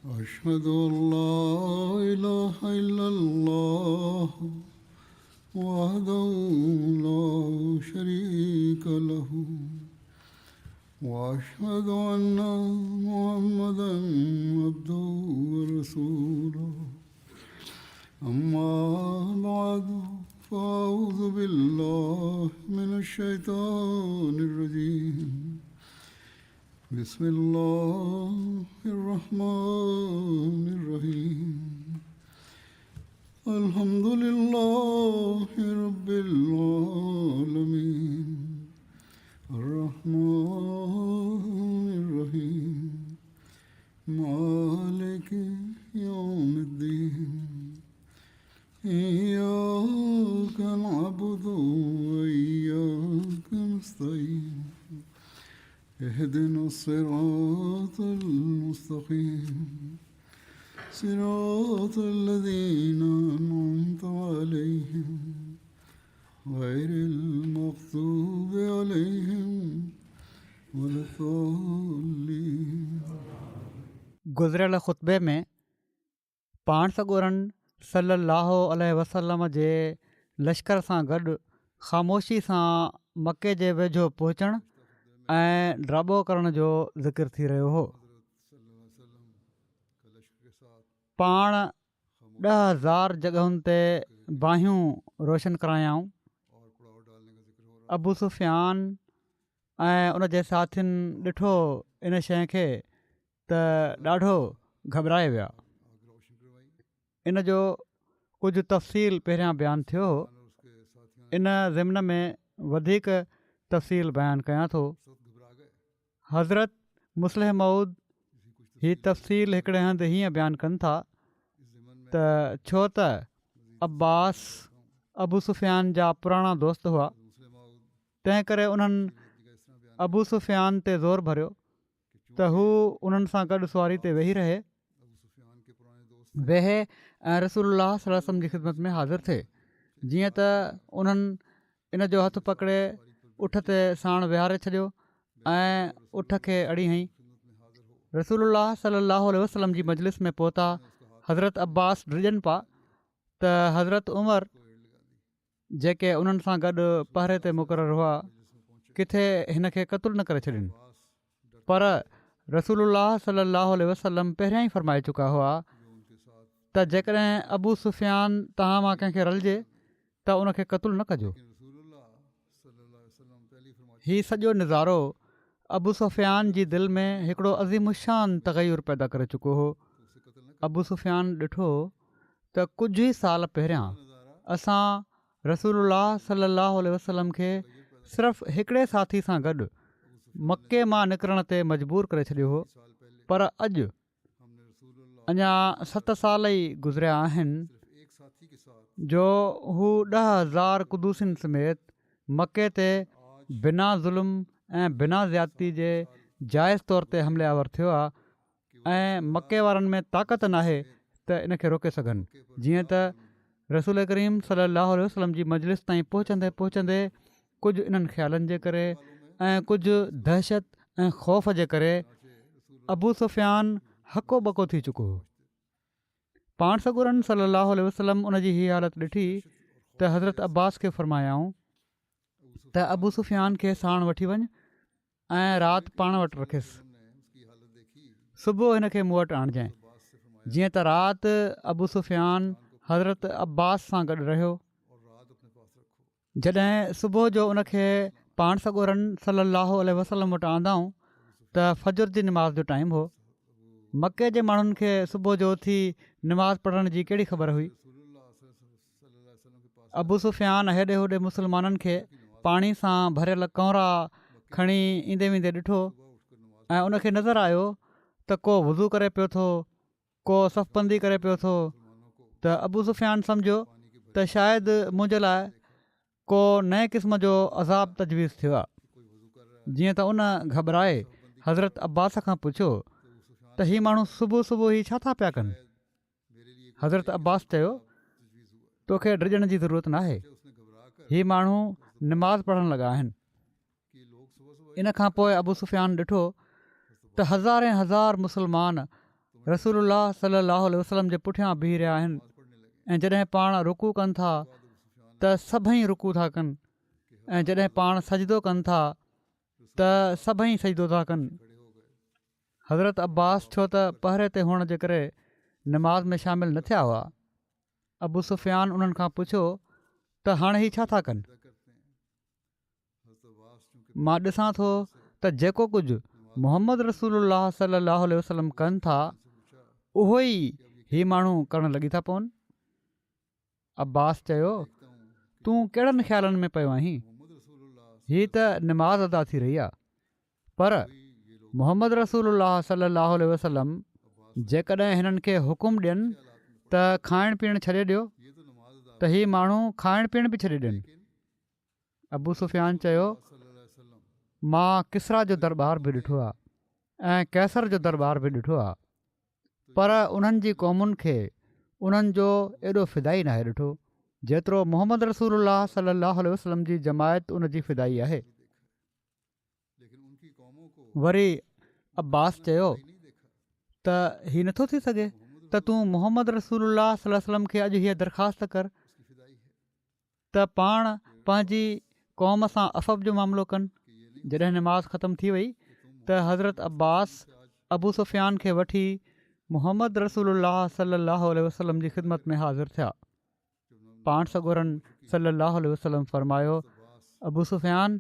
أشهد أن لا إله إلا الله وحده لا شريك له وأشهد أن محمدا عبده ورسوله أما بعد فأعوذ بالله من الشيطان الرجيم بسم الله الرحمن الرحيم الحمد لله رب العالمين الرحمن الرحيم مالك يوم الدين إياك نعبد وإياك نستعين اهدنا الصراط المستقيم صراط الذين أنعمت عليهم غير المغضوب عليهم ولا الضالين. गुज़िरियल ख़ुतबे में पाण सॻोरन सल्लल्लाहु अलैहि वसल्लम जे लश्कर सां गॾु ख़ामोशी सां मके जे वेझो पहुचणु ऐं ड्राबो करण जो ज़िक्र थी रहियो हो. पाण 10,000 जॻहुनि ते बाहियूं रोशन करायाऊं. अबू सुफ़ियान ऐं उन जे साथियुनि ॾिठो इन शइ खे त ॾाढो घबराए विया. इन जो कुझु तफ़सील पहिरियां बयानु थियो. इन ज़िम्न में वधीक तफ़सील बयानु कयां थो. हज़रत मुस्लिह मऊद हीअ तफ़सील हिकिड़े हंधि हीअं बयानु कनि था त छो त अब्बास अबू सुफ़ियान जा पुराणा दोस्त हुआ, तंहिं करे उन्हनि अबू सुफ़ियान ते ज़ोर भरियो त हू उन्हनि सां गॾु सुवारी ते वेही रहे ऐं रसूलुल्लाह सल्लल्लाहु अलैहि वसल्लम जी ख़िदमत में हाज़िर थिए. जीअं त उन्हनि इन जो हथु पकिड़े उठ ते साण विहारे छॾियो ऐं उठ खे अड़ी हईं. रसूलुल्लाह सल्लल्लाहु अलैहि वसल्लम जी मजलिस में पहुता. हज़रत अब्बास डिॼनि पिया त हज़रत उमर जेके उन्हनि सां गॾु पहिरे ते मुक़ररु हुआ किथे हिन खे क़तलु न करे छॾिन. पर रसूलुल्लाह सल्लल्लाहु अलैहि वसल्लम पहिरियां ई फरमाए चुका हुआ त जेकॾहिं अबू सुफ़ियान तव्हां मां कंहिंखे रलिजे त उनखे क़तलु न कजो. हीउ सॼो नज़ारो अबू सुफ़ियान जी दिलि में हिकिड़ो अज़ीमुशान तग़युर पैदा करे चुको हो. अबू सुफ़ियान ॾिठो त कुझु ई साल पहिरियां असां रसूलुल्लाह सल्लल्लाहु अलैहि वसल्लम खे सिर्फ़ु हिकिड़े साथी सां गॾु मके मां निकिरण ते मजबूर करे छॾियो हो, पर अॼु अञा 7 साल ई गुज़रिया आहिनि जो हू 10,000 कुदूसिन समेत मके ते बिना ज़ुल्म ऐं बिना ज़्यादती जे जाइज़ तौर ते हमलियावर थियो आहे ऐं मके वारनि में ताक़त नाहे त इन खे रोके सघनि. जीअं त रसूल करीम सल्लल्लाहु अलैहि वसल्लम जी मजलिस ताईं पहुचंदे पहुचंदे कुझु इन्हनि ख़्यालनि जे करे ऐं कुझु दहशत ऐं ख़ौफ़ जे करे अबू सुफ़ियान हको बको थी चुको हो. पाण सॻोरन सल्लल्लाहु अलैहि वसल्लम उन जी हीअ हालत ॾिठी त हज़रत अब्बास खे फ़रमायाऊं त अबू सुफ़ियान खे साण वठी वञ ऐं राति पाण वटि रखियसि. सुबुह हिन खे मूं वटि आणिजांइ. जीअं त राति अबू सुफ़ियान हज़रत अब्बास सां गॾु रहियो. जॾहिं सुबुह जो उनखे पाण सॻोरन सल्लल्लाहु अलैहि वसल्लम वटि आंदाऊं त फजर जी निमाज़ जो टाइम हो. मके जे माण्हुनि खे सुबुह जो उथी निमाज़ पढ़ण जी कहिड़ी ख़बर हुई. अबू सुफ़ियान हेॾे होॾे मुस्लमाननि खे पाणी सां भरियल कौरा खणी ईंदे वेंदे ॾिठो ऐं उनखे नज़र आयो त को वुज़ू करे पियो थो, को सफ़बंदी करे पियो थो. त अबू सुफ़ियान सम्झो त शायदि मुंहिंजे लाइ को नए क़िस्म जो अज़ाब तजवीज़ थियो आहे. जीअं त उन घबराए हज़रत अब्बास खां पुछियो त हीअ माण्हू सुबुह सुबुह ई छा था पिया कनि. हज़रत अब्बास चयो तोखे डिॼण जी ज़रूरत नाहे, हीअ माण्हू निमाज़ पढ़णु लॻा आहिनि. इन खां पोइ अबू सुफ़ियान ॾिठो त हज़ारे हज़ार मुस्लमान रसूलुल्लाह सल्लल्लाहु अलैहि वसल्लम जे पुठियां बीह रहिया आहिनि ऐं जॾहिं पाण रुकू कनि था त सभई रुकू था कनि ऐं जॾहिं पाण सजदो कनि था त सभई सजदो था कनि। हज़रत अब्बास छो त पहिरे ते हुअण जे करे नमाज़ में शामिल न थिया हुआ। अबू सुफ़ियान उन्हनि खां पुछियो त हाणे ही छा था कनि? मां ॾिसां थो त जेको कुझु मोहम्मद रसूलुल्लाह सल्लल्लाहु अलैहि वसल्लम कनि था उहो ई ही माण्हू करणु लॻी था पवनि। अब्बास चयो तूं कहिड़नि ख़्यालनि में पियो आहीं? हीअ त नमाज़ अदा थी रही आहे, पर मोहम्मद रसूलुल्लाह सल्लल्लाहु अलैहि वसल्लम जेकॾहिं हिननि खे हुकुम ॾियनि त खाइण पीअणु छॾे ॾियो त हीअ माण्हू खाइण पीअण बि छॾे ॾियनि। अबू सुफ़ियान चयो मां किसरा जो दरबार बि ॾिठो आहे ऐं कैसर जो दरबार बि ॾिठो आहे, पर उन्हनि जी क़ौमुनि खे उन्हनि जो एॾो फिदाई नाहे ॾिठो जेतिरो मोहम्मद रसूलुल्लाह सल्लल्लाहु अलैहि वसल्लम जी जमायत उन जी फिदाई आहे। वरी अब्बास चयो त हीअ नथो थी सघे त तूं मोहम्मद रसूलुल्लाह सल्लल्लाहु अलैहि वसल्लम खे अॼु हीअ दरख़्वास्त कर त पाण पंहिंजी क़ौम सां अफ़ब जो मामिलो कनि। जॾहिं नमाज़ ख़तमु थी वई त हज़रत अब्बास अबू सुफ़ियान खे वठी मोहम्मद रसूलुल्लाह सल्लल्लाहु अलैहि वसल्लम जी ख़िदमत में हाज़िर थिया। पाण सॻोरन सल्लल्लाहु अलैहि वसल्लम फ़रमायो अबू सुफ़ियान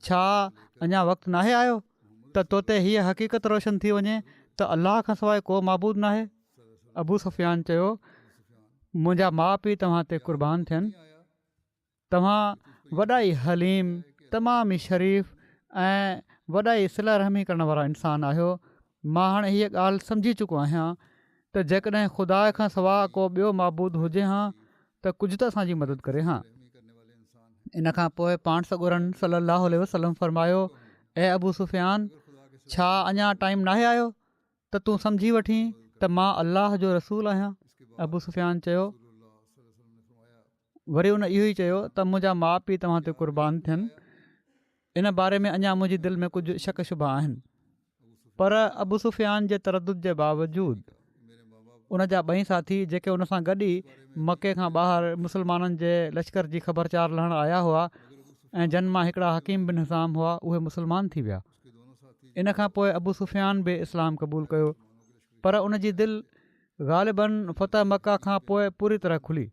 छा अञा वक़्तु नाहे आयो त तोते हीअ हक़ीक़त रोशन थी वञे त अलाह खां सवाइ को माबूद नाहे? अबू सुफ़ियान चयो मुंहिंजा माउ पीउ तव्हां ते क़ुर्बान थियनि, तव्हां वॾा ई हलीम तमामु ई शरीफ़ ऐं वॾा ई सिला रहमी करण वारा इंसान आहियो। मां हाणे हीअ ॻाल्हि सम्झी चुको आहियां त जेकॾहिं ख़ुदा खां सवाइ को ॿियो माबूद हुजे हा त कुझु त असांजी मदद करे हा। इन खां पोइ पाण सॻोरन सल्लल्लाहु अलैहि वसल्लम फ़रमायो ऐं अबू सुफ़ियान छा अञा टाइम नाहे आयो त तूं सम्झी वठी त मां अल्लाह जो रसूल आहियां? अबू सुफ़ियान चयो वरी उन इहो ई चयो त मुंहिंजा माउ पीउ तव्हां ते क़ुर्बान थियनि, इन बारे में अञा मुंहिंजी दिलि में कुझु शक शुबा आहिनि। पर अबू सुफ़ियान जे तरदुद जे बावजूदि उन जा ॿई साथी जेके उन सां गॾु ई मके खां ॿाहिरि मुस्लमाननि जे लश्कर जी ख़बरचार लहण आया हुआ ऐं जन मां हिकिड़ा हकीम बिन हिज़ाम हुआ उहे मुस्लमान थी विया। इन खां पोइ अबू सुफ़ियान बि इस्लाम क़बूल कयो, पर उन जी दिलि ग़ालिबन फ़तह मका खां पोइ पूरी तरह खुली।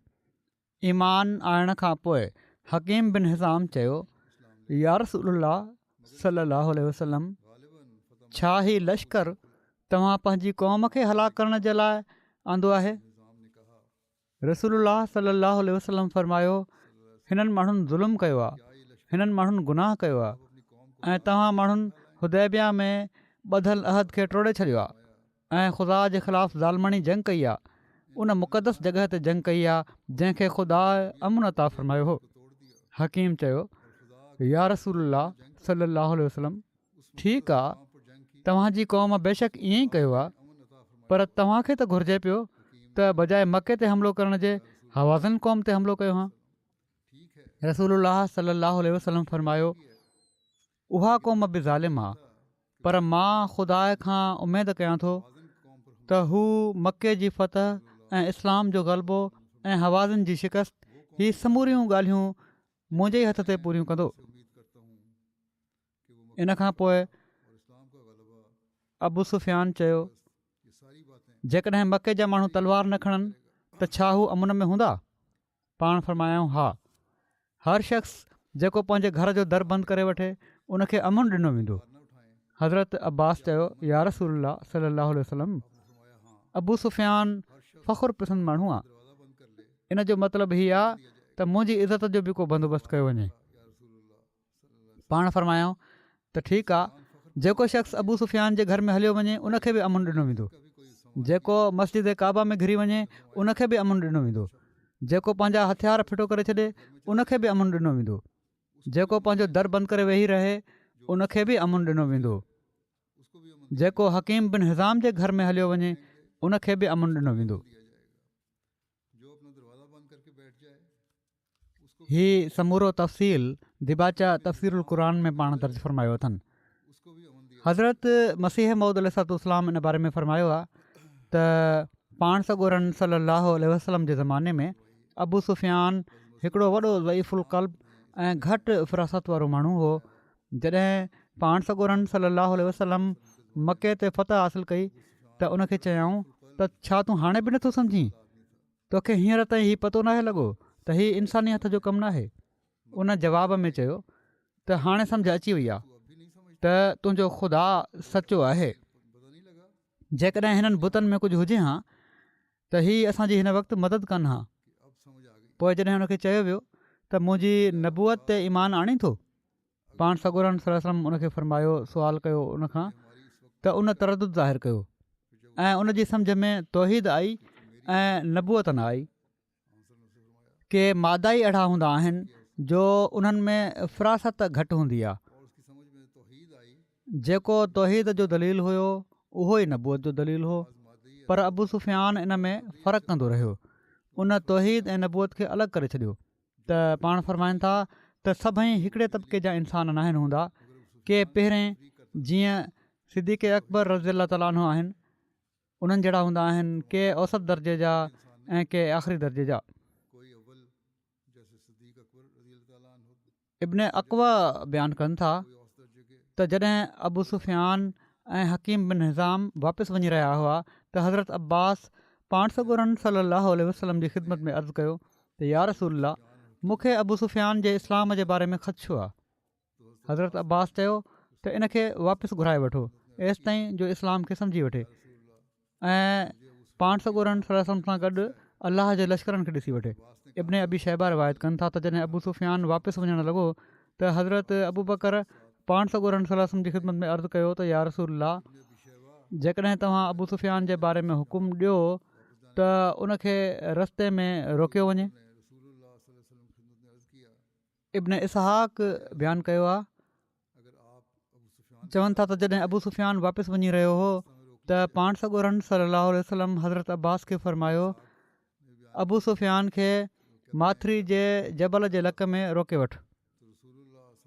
ईमान आणण खां पोइ हकीम बिन हिज़ाम चयो या रसूलुल्लाह सल्लल्लाहु अलैहि वसल्लम छा ही लश्कर तव्हां पंहिंजी क़ौम खे हलाक करण जे लाइ आंदो आहे? रसूलुल्लाह सल्लल्लाहु अलैहि वसल्लम फ़रमायो हिननि माण्हुनि ज़ुल्म कयो आहे, हिननि माण्हुनि गुनाह कयो आहे ऐं तव्हां माण्हुनि हुदैबिया में ॿधल अहद खे टोड़े छॾियो आहे ऐं ख़ुदा जे ख़िलाफ़ु ज़ालमणी जंग कई आहे, उन मुक़दस जॻह ते जंग कई आहे जंहिंखे ख़ुदा अमन अता फ़रमायो हो। हकीम चयो या रसूलुल्लाह सल्लल्लाहु अलैहि वसल्लम ठीकु आहे, तव्हांजी क़ौम बेशक ईअं ई कयो आहे, पर तव्हांखे त घुरिजे पियो त बजाए मके ते हमिलो करण जे हवाज़न क़ौम ते हमिलो कयो हा। रसूलुल्लाह सल्लल्लाहु अलैहि वसल्लम फ़रमायो उहा क़ौम बि ज़ालिम आहे, पर मां ख़ुदा खां उमेदु कयां थो त हू मके जी फ़तह ऐं इस्लाम जो ग़लबो ऐं हवाज़न जी शिकस्त ही समूरियूं ॻाल्हियूं मुंहिंजे ई हथ ते पूरियूं कंदो। इन खां पोइ अबू सुफ़ियान चयो जेकॾहिं मके जा माण्हू तलवार न खणनि त छा हू अमन में हूंदा? पाण फ़रमायाऊं हा, हर शख़्स जेको पंहिंजे घर जो दर बंदि करे वठे उनखे अमन ॾिनो वेंदो। हज़रत अब्बास चयो या रसूलुल्लाह सल्लल्लाहु अलैहि वसल्लम अबू सुफ़ियान फ़ख़ुर पसंदि माण्हू आहे, इन जो मतिलबु हीअ आहे त मुंहिंजी इज़त जो बि को बंदोबस्तु कयो वञे। पाण फ़रमायाऊं त ठीकु आहे, जेको शख़्स अबू सुफ़ियान जे घर में हलियो वञे उनखे बि अमन ॾिनो वेंदो, जेको मस्जिद काबा में घिरी वञे उनखे बि अमन ॾिनो वेंदो, जेको पंहिंजा हथियार फिटो करे छॾे उनखे बि अमन ॾिनो वेंदो, जेको पंहिंजो दर बंदि करे वेही रहे उनखे बि अमन ॾिनो वेंदो, जेको हकीम बिन हिज़ाम जे घर में हलियो वञे उनखे बि अमन ॾिनो वेंदो। ही समूरो तफ़सील दिबाचा तफ़सीरुल क़ुरान में पाण दर्ज फ़रमायो अथनि। हज़रत मसीह मऊद अलैहिस्सलाम इन बारे में फ़रमायो आहे त पाण सॻोरन सलाहु वसलम जे ज़माने में अबू सुफ़ियान हिकिड़ो वॾो ज़ईफ़ुल क़ल्ब ऐं घटि फ़िरासत वारो माण्हू हो। जॾहिं पाण सॻोरन सलाहु वसलम मके ते फ़तह हासिलु कई त उनखे चयाऊं त छा तूं हाणे बि नथो सम्झी, तोखे हींअर ताईं हीउ पतो नाहे लॻो त हीउ इंसानी हथ जो कमु नाहे। उन जवाब में चयो त हाणे सम्झ अची वई आहे त तुंहिंजो ख़ुदा सचो आहे। जेकॾहिं हिननि बुतनि में कुझु हुजे हा त हीअ असांजी हिन वक़्तु मदद कनि हा। पोइ जॾहिं हुनखे चयो वियो त मुंहिंजी नबूअत ते ईमान आणी थो, पाण सॻोरन सलम उनखे फ़रमायो, सुवालु कयो उनखां त उन तरदुद ज़ाहिरु कयो ऐं उनजी सम्झ में तौहीद आई ऐं नबूअत न आई। के मादाई अहिड़ा हूंदा आहिनि जो उन्हनि में फ़िरासत घटि हूंदी आहे। जेको तौहीद जो दलील हुयो उहो ई नबूअत जो दलील हो, पर अबू सुफ़ियान इन में फ़र्क़ु कंदो रहियो। उन तौहीद ऐं नबूअत खे अलॻि करे छॾियो। त पाण फ़रमाइनि था त सभई हिकिड़े तबिके जा इंसान न आहिनि हूंदा। के पहिरें जीअं सिद्दीक़ अकबर रज़ी अलाह ताला अन्हु आहिनि उन्हनि जहिड़ा हूंदा आहिनि, के औसत दर्जे जा ऐं के आख़िरी दर्जे जा। इब्न अक़वा बयानु कनि था त जॾहिं अबू सुफ़ियान ऐं हकीम बिन हिज़ाम वापसि वञी रहिया हुआ त हज़रत अब्बास पाण सॻोरन सलाहु वसलम जी ख़िदमत में अर्ज़ु कयो त या रसूल अल्लाह, मूंखे अबू सुफ़ियान जे इस्लाम जे बारे में ख़दशो आहे। हज़रत अब्बास चयो त इनखे वापसि घुराए वठो एसि ताईं जो इस्लाम खे सम्झी वठे ऐं पाण सॻोरन सलम सां गॾु अलाह जे लश्करनि खे ॾिसी वठे। इब्न अबी शैबा रिवायत कनि था त जॾहिं अबू सुफ़ियान वापसि वञणु लॻो त हज़रत अबू बकर पाण सॻोरन सलम जी ख़िदमत में अर्ज़ु कयो त या रसूल अल्लाह, जेकॾहिं तव्हां अबू सुफ़ियान जे बारे में हुकुम ॾियो त उनखे रस्ते में रोकियो वञे। इब्न इसहाक़ बयानु कयो आहे, चवनि था त जॾहिं अबू सुफ़ियान वापसि वञी रहियो हो त पाण सॻोरन सलाहु वसलम हज़रत अब्बास खे फ़रमायो अबू सुफ़ियान खे माथिरी जे जबल जे लक में रोके वठि।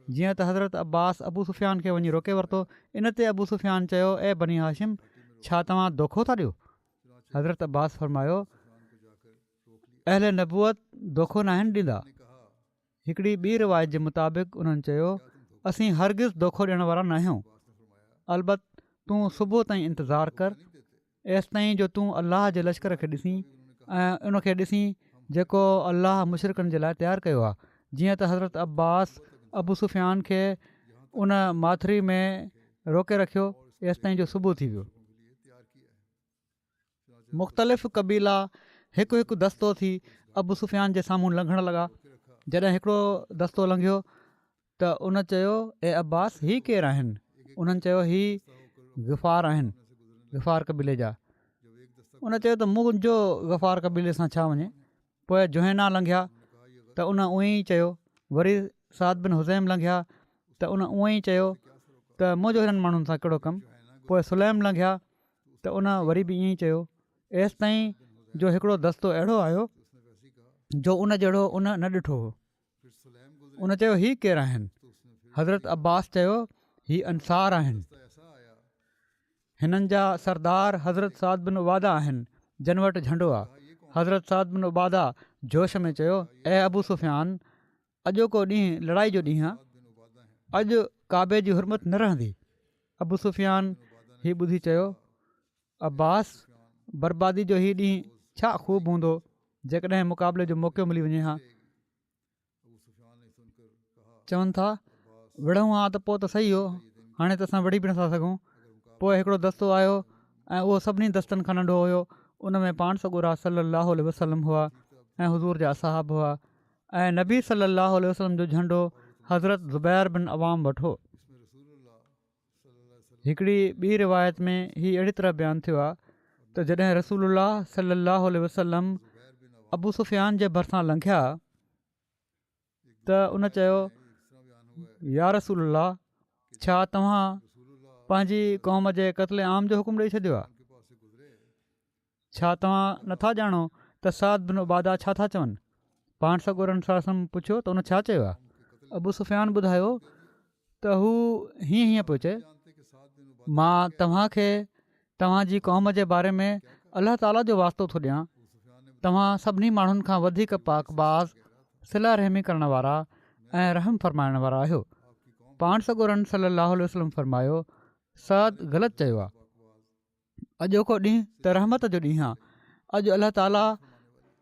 जीअं त हज़रत अब्बास अबू सुफ़ियान खे वञी रोके वरितो। इन ते अबू सुफ़ियान चयो, ए बनी हाशिम, छा तव्हां दोखो था ॾियो? हज़रत अब्बास फ़रमायो, अहले नबूअत दोखो न आहिनि ॾींदा। हिकिड़ी ॿी रिवायत जे मुताबिक़ उन्हनि चयो, असीं हरगिज़ दोखो ॾियण वारा न आहियूं। अलबत तूं सुबुह ताईं इंतज़ारु कर एसि ताईं जो तूं अलाह जे लश्कर खे ॾिसीं ऐं उनखे ॾिसीं जेको अलाह मुशरिकनि जे लाइ तयारु कयो आहे। जीअं त हज़रत अब्बास अबू सुफ़ियान खे उन माथिरी में रोके रखियो एसि ताईं जो सुबुह थी वियो। मुख़्तलिफ़ क़बीला हिकु हिकु दस्तो थी अबू सुफ़ियान जे साम्हूं लंघणु लॻा। जॾहिं हिकिड़ो दस्तो लंघियो त उन चयो, ए अब्बास, हीअ केरु आहिनि? उन्हनि चयो, हीअ ग़फ़ार आहिनि, ग़फ़ार क़बीले जा। उन चयो त मुंहिंजो ग़फ़ार क़बीले सां छा वञे? पोइ जुहैना लंघिया त उन उअं ई चयो। वरी साद बिन हुज़ैम लंघिया त उन उअं ई चयो त मुंहिंजो हिननि माण्हुनि सां कहिड़ो कमु। पोइ सुलैम लंघिया त उन वरी बि ईअं ई चयो। एसि ताईं जो हिकिड़ो दस्तो अहिड़ो आयो जो उन जहिड़ो उन न ॾिठो हो। उन चयो, हीअ केरु आहिनि? हज़रत अब्बास चयो, हीअ अंसार आहिनि। हिननि जा सरदार हज़रत साद बिन उबादा आहिनि, जिन वटि झंडो आहे। हज़रत साद बिन उबादा जोश में चयो, ऐं अबू सुफ़ियान, अॼोको ॾींहुं लड़ाई जो ॾींहुं आहे, अॼु काबे जी हुरमत न रहंदी। अबू सुफ़ियान हीअ ॿुधी चयो, अब्बास, बर्बादी जो हीअ ॾींहुं छा ख़ूब हूंदो जेकॾहिं मुक़ाबले जो मौक़ो मिली वञे हा। चवनि था, विढ़ूं हा त पोइ त सही हो, हाणे त असां विढ़ी बि नथा सघूं। पोइ हिकिड़ो दस्तो आयो ऐं उहो सभिनी दस्तनि खां नंढो हुयो। उन में पाण सॻोरा सलाहु वसलम हुआ ऐं हुज़ूर जा असहाब हुआ ऐं नबी सलाहु वसलम जो झंडो हज़रत ज़ुबैर बिन अवाम वठो। हिकिड़ी ॿी रिवायत में हीअ अहिड़ी तरह बयानु थियो आहे त जॾहिं रसूलुल्लाह सलाहु वसलम अबू सुफ़ियान जे भरिसां लंघिया त उन चयो, या रसूलुल्लाह, छा तव्हां पंहिंजी क़ौम जे क़त्ल आम जो हुकुम ॾेई छॾियो आहे? छा तव्हां नथा ॼाणो त साद बिन उबादा छा था चवनि? पाण सॻोरन सां पुछियो त उन छा चयो आहे? अबू सुफ़ियान ॿुधायो त हू हीअं पियो चए, मां तव्हांखे तव्हांजी क़ौम जे बारे में अलाह ताला जो वास्तो थो ॾियां, तव्हां सभिनी माण्हुनि खां वधीक पाकबाज़, सिला रहमी करण वारा ऐं रहम फ़रमाइण वारा आहियो। पाण सॻोरन सलाहु वसलम फ़रमायो, सद ग़लति चयो आहे। अॼोको ॾींहुं त रहमत जो ॾींहुं आहे। अॼु अलाह ताला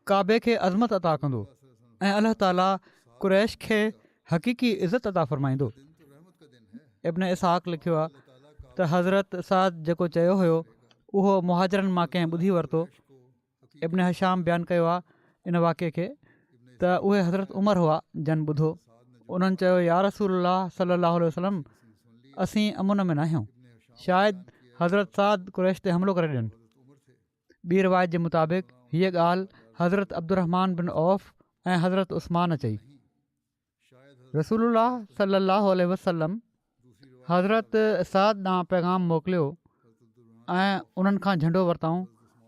काबे खे अज़मत अता कंदो ऐं अलाह ताला कुरैश खे हक़ीक़ी इज़त अता फ़रमाईंदो। इब्न इसहाक़ लिखियो आहे त हज़रत साद जेको चयो हुयो उहो मुहाजरनि मां कंहिं ॿुधी वरितो। इब्न हशाम बयानु कयो आहे इन वाक़े खे त उहे हज़रत उमर हुआ जन ॿुधो। उन्हनि चयो, या रसूलल्लाह सल्लल्लाहु अलैहि वसल्लम, असीं अमुन में न आहियूं, शायदि हज़रत साद कुरैश ते हमिलो करे ॾियनि। ॿी रिवायत जे मुताबिक़ हीअ ॻाल्हि हज़रत अब्दुर्रहमान बिन औफ़ ऐं हज़रत उस्मान चई। रसूलुल्लाह सल्लल्लाहु अलैहि वसल्लम हज़रत साद ॾांहुं पैगाम मोकिलियो ऐं उन्हनि खां झंडो वरिताऊं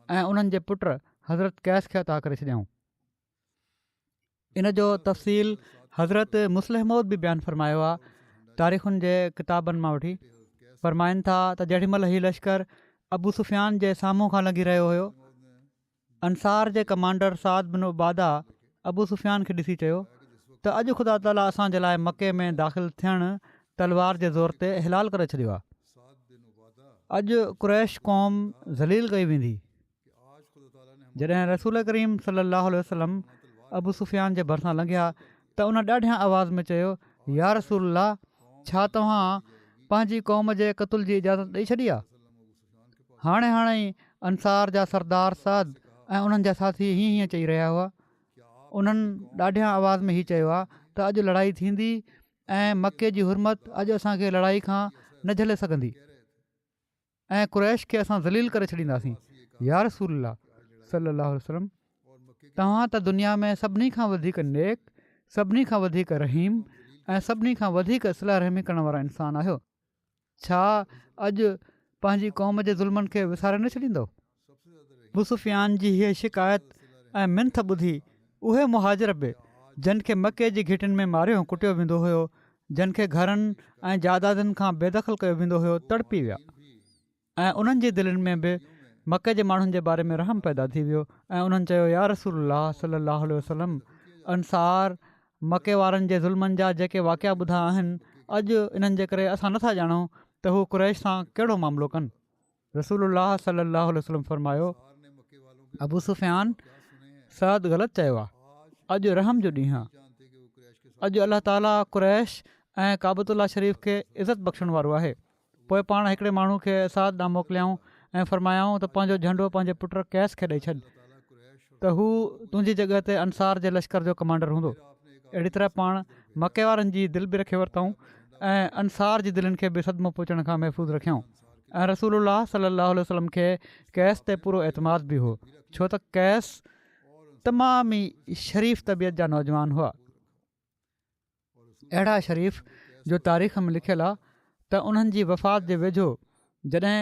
ऐं उन्हनि जे पुट हज़रत कैस खे अता करे छॾियाऊं। इन जो तफ़सील हज़रत मुस्लिम मौद बि बयानु फ़रमायो आहे। तारीख़ुनि जे किताबनि मां वठी फ़रमाइनि था त जेॾीमहिल हीउ लश्कर अबू सुफ़ियान जे साम्हूं खां लॻी रहियो हुयो, अंसार जे कमांडर साद बिन उबादा अबू सुफ़ियान खे ॾिसी चयो त अॼु ख़ुदा ताला असांजे लाइ मके में दाख़िल थियणु तलवार जे ज़ोर ते हिलाल करे छॾियो आहे। अॼु कुरैश क़ौम ज़लील कई वेंदी। जॾहिं रसूल करीम सल्लल्लाहु अलैहि वसल्लम अबू सुफ़ियान जे भरिसां लंघिया त उन ॾाढियां आवाज़ में चयो, या रसूलल्लाह, छा तव्हां पंहिंजी क़ौम जे क़तल जी इजाज़त ॾेई छॾी आहे? हाणे ई अंसार जा सरदार साद ऐं उन्हनि जा साथी हीअं चई रहिया हुआ। उन्हनि ॾाढियां आवाज़ में हीउ चयो आहे त अॼु लड़ाई थींदी ऐं मके जी हुरमत अॼु असांखे लड़ाई खां न झले सघंदी ऐं कुरैश खे असां ज़लील करे छॾींदासीं। या रसूलल्लाह सल्लल्लाहु अलैहि वसल्लम, तव्हां त दुनिया में सभिनी खां वधीक नेक, सभिनी खां वधीक रहीम ऐं सभिनी खां वधीक सिला रहमी करण वारा इंसान आहियो। छा अॼु पंहिंजी क़ौम जे ज़ुल्मनि खे विसारे न छॾींदो? अबू सुफ़ियान जी हीअ शिकायत ऐं मिंथ ॿुधी उहे मुहाजिर बि जिन खे मके जी घिटियुनि में मारियो कुटियो वेंदो हुयो, जिन खे घरनि ऐं जाइदादनि खां बेदख़ल कयो वेंदो हुयो, तड़पी विया ऐं उन्हनि जे दिलनि में बि मके जे माण्हुनि जे बारे में रहम पैदा थी वियो ऐं उन्हनि चयो, या रसूलल्लाह सल्लल्लाहु अलैहि वसल्लम, अंसार मके वारनि जे ज़ुल्मनि जा जेके वाक़िया ॿुधा आहिनि, अॼु इन्हनि जे करे असां नथा ॼाणूं त हू कुरैश सां कहिड़ो मामिलो कनि। रसूलुल्लाह सल्लल्लाहु अलैहि वसल्लम फरमायो, अबू सुफ़ियान सद ग़लति चयो आहे। अॼु रहम जो ॾींहुं आहे। अॼु अलाह ताला कुरैश ऐं काबतुल्ला शरीफ़ खे इज़त बख़्शण वारो आहे। पोइ पाण हिकिड़े माण्हू खे साद ॾांहुं मोकिलियाऊं ऐं फ़रमायाऊं त पंहिंजो झंडो पंहिंजे पुट कैस खे ॾेई छॾ त हू तुंहिंजी जॻह ते अंसार जे लश्कर जो कमांडर हूंदो। अहिड़ी तरह पाण मके वारनि जी दिलि बि रखे वरितऊं ऐं अंसार जी दिलनि खे बि सदमो पहुचण खां महफ़ूज़ रखियऊं। ऐं रसूलुल्लाह सल्लल्लाहु अलैहि वसल्लम खे कैस ते पूरो एतमाद बि हो, छो त कैस तमामु ई शरीफ़ तबियत जा नौजवान हुआ। अहिड़ा शरीफ़ जो तारीख़ में लिखियलु आहे त उन्हनि जी वफ़ात जे वेझो जॾहिं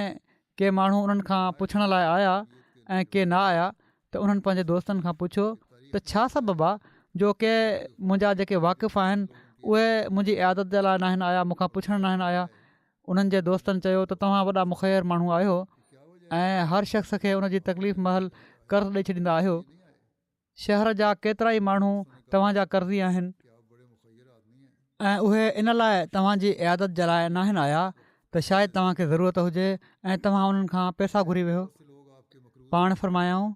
के माण्हू उन्हनि खां पुछण लाइ आया ऐं के न आया त उन्हनि पंहिंजे दोस्तनि खां पुछियो त छा सबबु आहे जो के मुंहिंजा जेके वाक़िफ़ आहिनि उहे मुंहिंजी इयादत जे लाइ न आहिनि आया, मूंखां पुछण न आहिनि आया। उन्हनि जे दोस्तनि चयो त तव्हां वॾा मुख़ैर माण्हू आहियो ऐं हर शख़्स खे उनजी तकलीफ़ महल कर्ज़ु ॾेई छॾींदा आहियो। शहर जा केतिरा ई माण्हू तव्हांजा कर्ज़ी आहिनि ऐं उहे इन लाइ तव्हांजी इयादत जे लाइ न आहिनि आया त शायदि तव्हांखे ज़रूरत हुजे ऐं तव्हां उन्हनि खां पैसा घुरी वियो। पाण फ़रमायाऊं,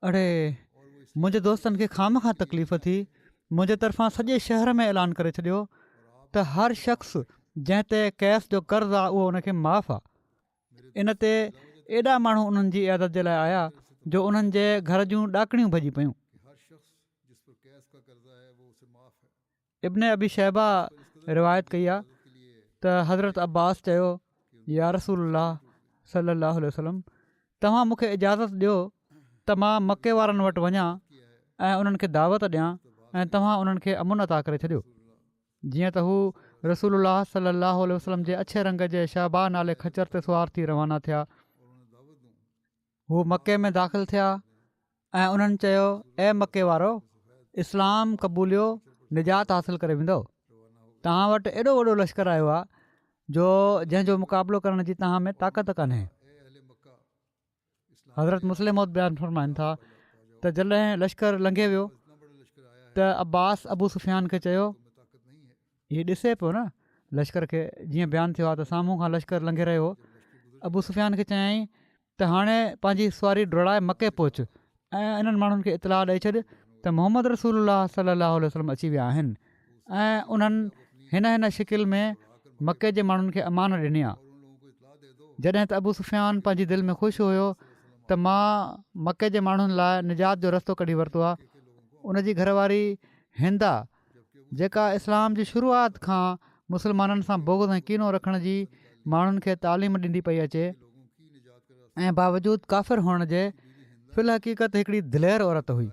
अड़े मुंहिंजे दोस्तनि खे खामखां तकलीफ़ थी, मुंहिंजे तरफ़ां सॼे शहर में ऐलान करे छॾियो त हर शख़्स जंहिं ते कैस जो कर्ज़ु आहे उहो उनखे माफ़ु आहे। इन ते एॾा माण्हू उन्हनि जी इयादत जे लाइ आया जो उन्हनि जे घर जूं ॾाकणियूं भॼी पियूं। इब्न अबी शैबा रिवायत कई आहे त हज़रत अब्बास चयो, या रसूलल्लाह सल्लल्लाहु अलैहि वसल्लम, तव्हां मूंखे इजाज़त ॾियो त मां मके वारनि वटि वञा ऐं उन्हनि खे दावत ॾियां ऐं तव्हां उन्हनि खे अमुन अता करे छॾियो। जीअं त हू रसूलुल्लाह सल्लल्लाहु अलैहि वसल्लम जे अछे रंग जे शाबा नाले खचर ते सुवार थी रवाना थिया। हू मके में दाख़िल थिया ऐं उन्हनि चयो, ऐं मके वारो, इस्लाम क़बूलियो निजात हासिल करे वेंदो। तव्हां वटि एॾो वॾो लश्कर आयो आहे जो जंहिंजो मुक़ाबिलो करण जी तव्हां में ताक़त कान्हे। हज़रत मुस्लिम मौत बयानु फ़रमाइनि था त जॾहिं लश्कर लंघे वियो त अब्बास अबू सुफ़ियान खे चयो, हीउ ॾिसे पियो न लश्कर खे, जीअं बयानु थियो आहे त साम्हूं खां लश्कर लंघे रहियो। अबू सुफ़ियान खे चयाईं त हाणे पंहिंजी सुवारी डोड़ाए मके पहुच ऐं इन्हनि माण्हुनि खे इतलाह ॾेई छॾ त मोहम्मद रसूलुल्लाह सल्लल्लाहु अलैहि वसल्लम अची विया आहिनि ऐं उन्हनि हिन शिकिल में मके जे माण्हुनि खे अमान ॾिनी आहे। जॾहिं त अबू सुफ़ियान पंहिंजी दिलि में ख़ुशि हुयो त मां मके जे माण्हुनि लाइ निजात जो रस्तो कढी वरितो आहे। उनजी घरवारी हिंदा, जेका इस्लाम जी शुरूआति खां मुस्लमाननि सां बोग़ ऐं कीनो रखण जी माण्हुनि खे तालीम ॾींदी पई अचे ऐं बावजूदु काफ़िर हुअण जे फ़िल हक़ीक़त हिकिड़ी दिलेर औरत हुई।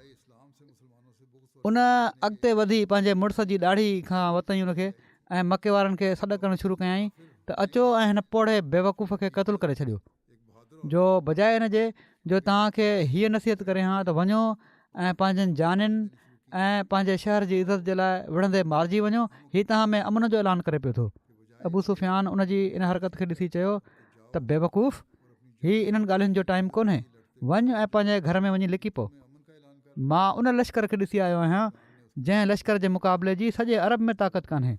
उन अॻिते वधी पंहिंजे मुड़ुस जी ॾाढ़ी खां वरितईं उनखे ऐं मके वारनि खे सॾु करणु शुरू कयईं त अचो ऐं हिन पोड़े बेवकूफ़ खे क़तलु करे छॾियो, जो बजाए हिन जे जो तव्हांखे हीअ नसीहत करे हा त वञो ऐं पंहिंजनि जानियुनि ऐं पंहिंजे शहर जी इज़त जे लाइ विढ़ंदे मारिजी वञो, हीअ तव्हां में अमन जो ऐलान करे पियो थो। अबू सुफ़ियान उनजी इन हरकत खे ॾिसी चयो त बेवकूफ़, हीअ इन्हनि ॻाल्हियुनि जो टाइम कोन्हे, वञ ऐं पंहिंजे घर में वञी लिकी पओ। मां उन लश्कर खे ॾिसी आयो आहियां जंहिं लश्कर जे मुक़ाबले जी सॼे अरब में ताक़त कान्हे।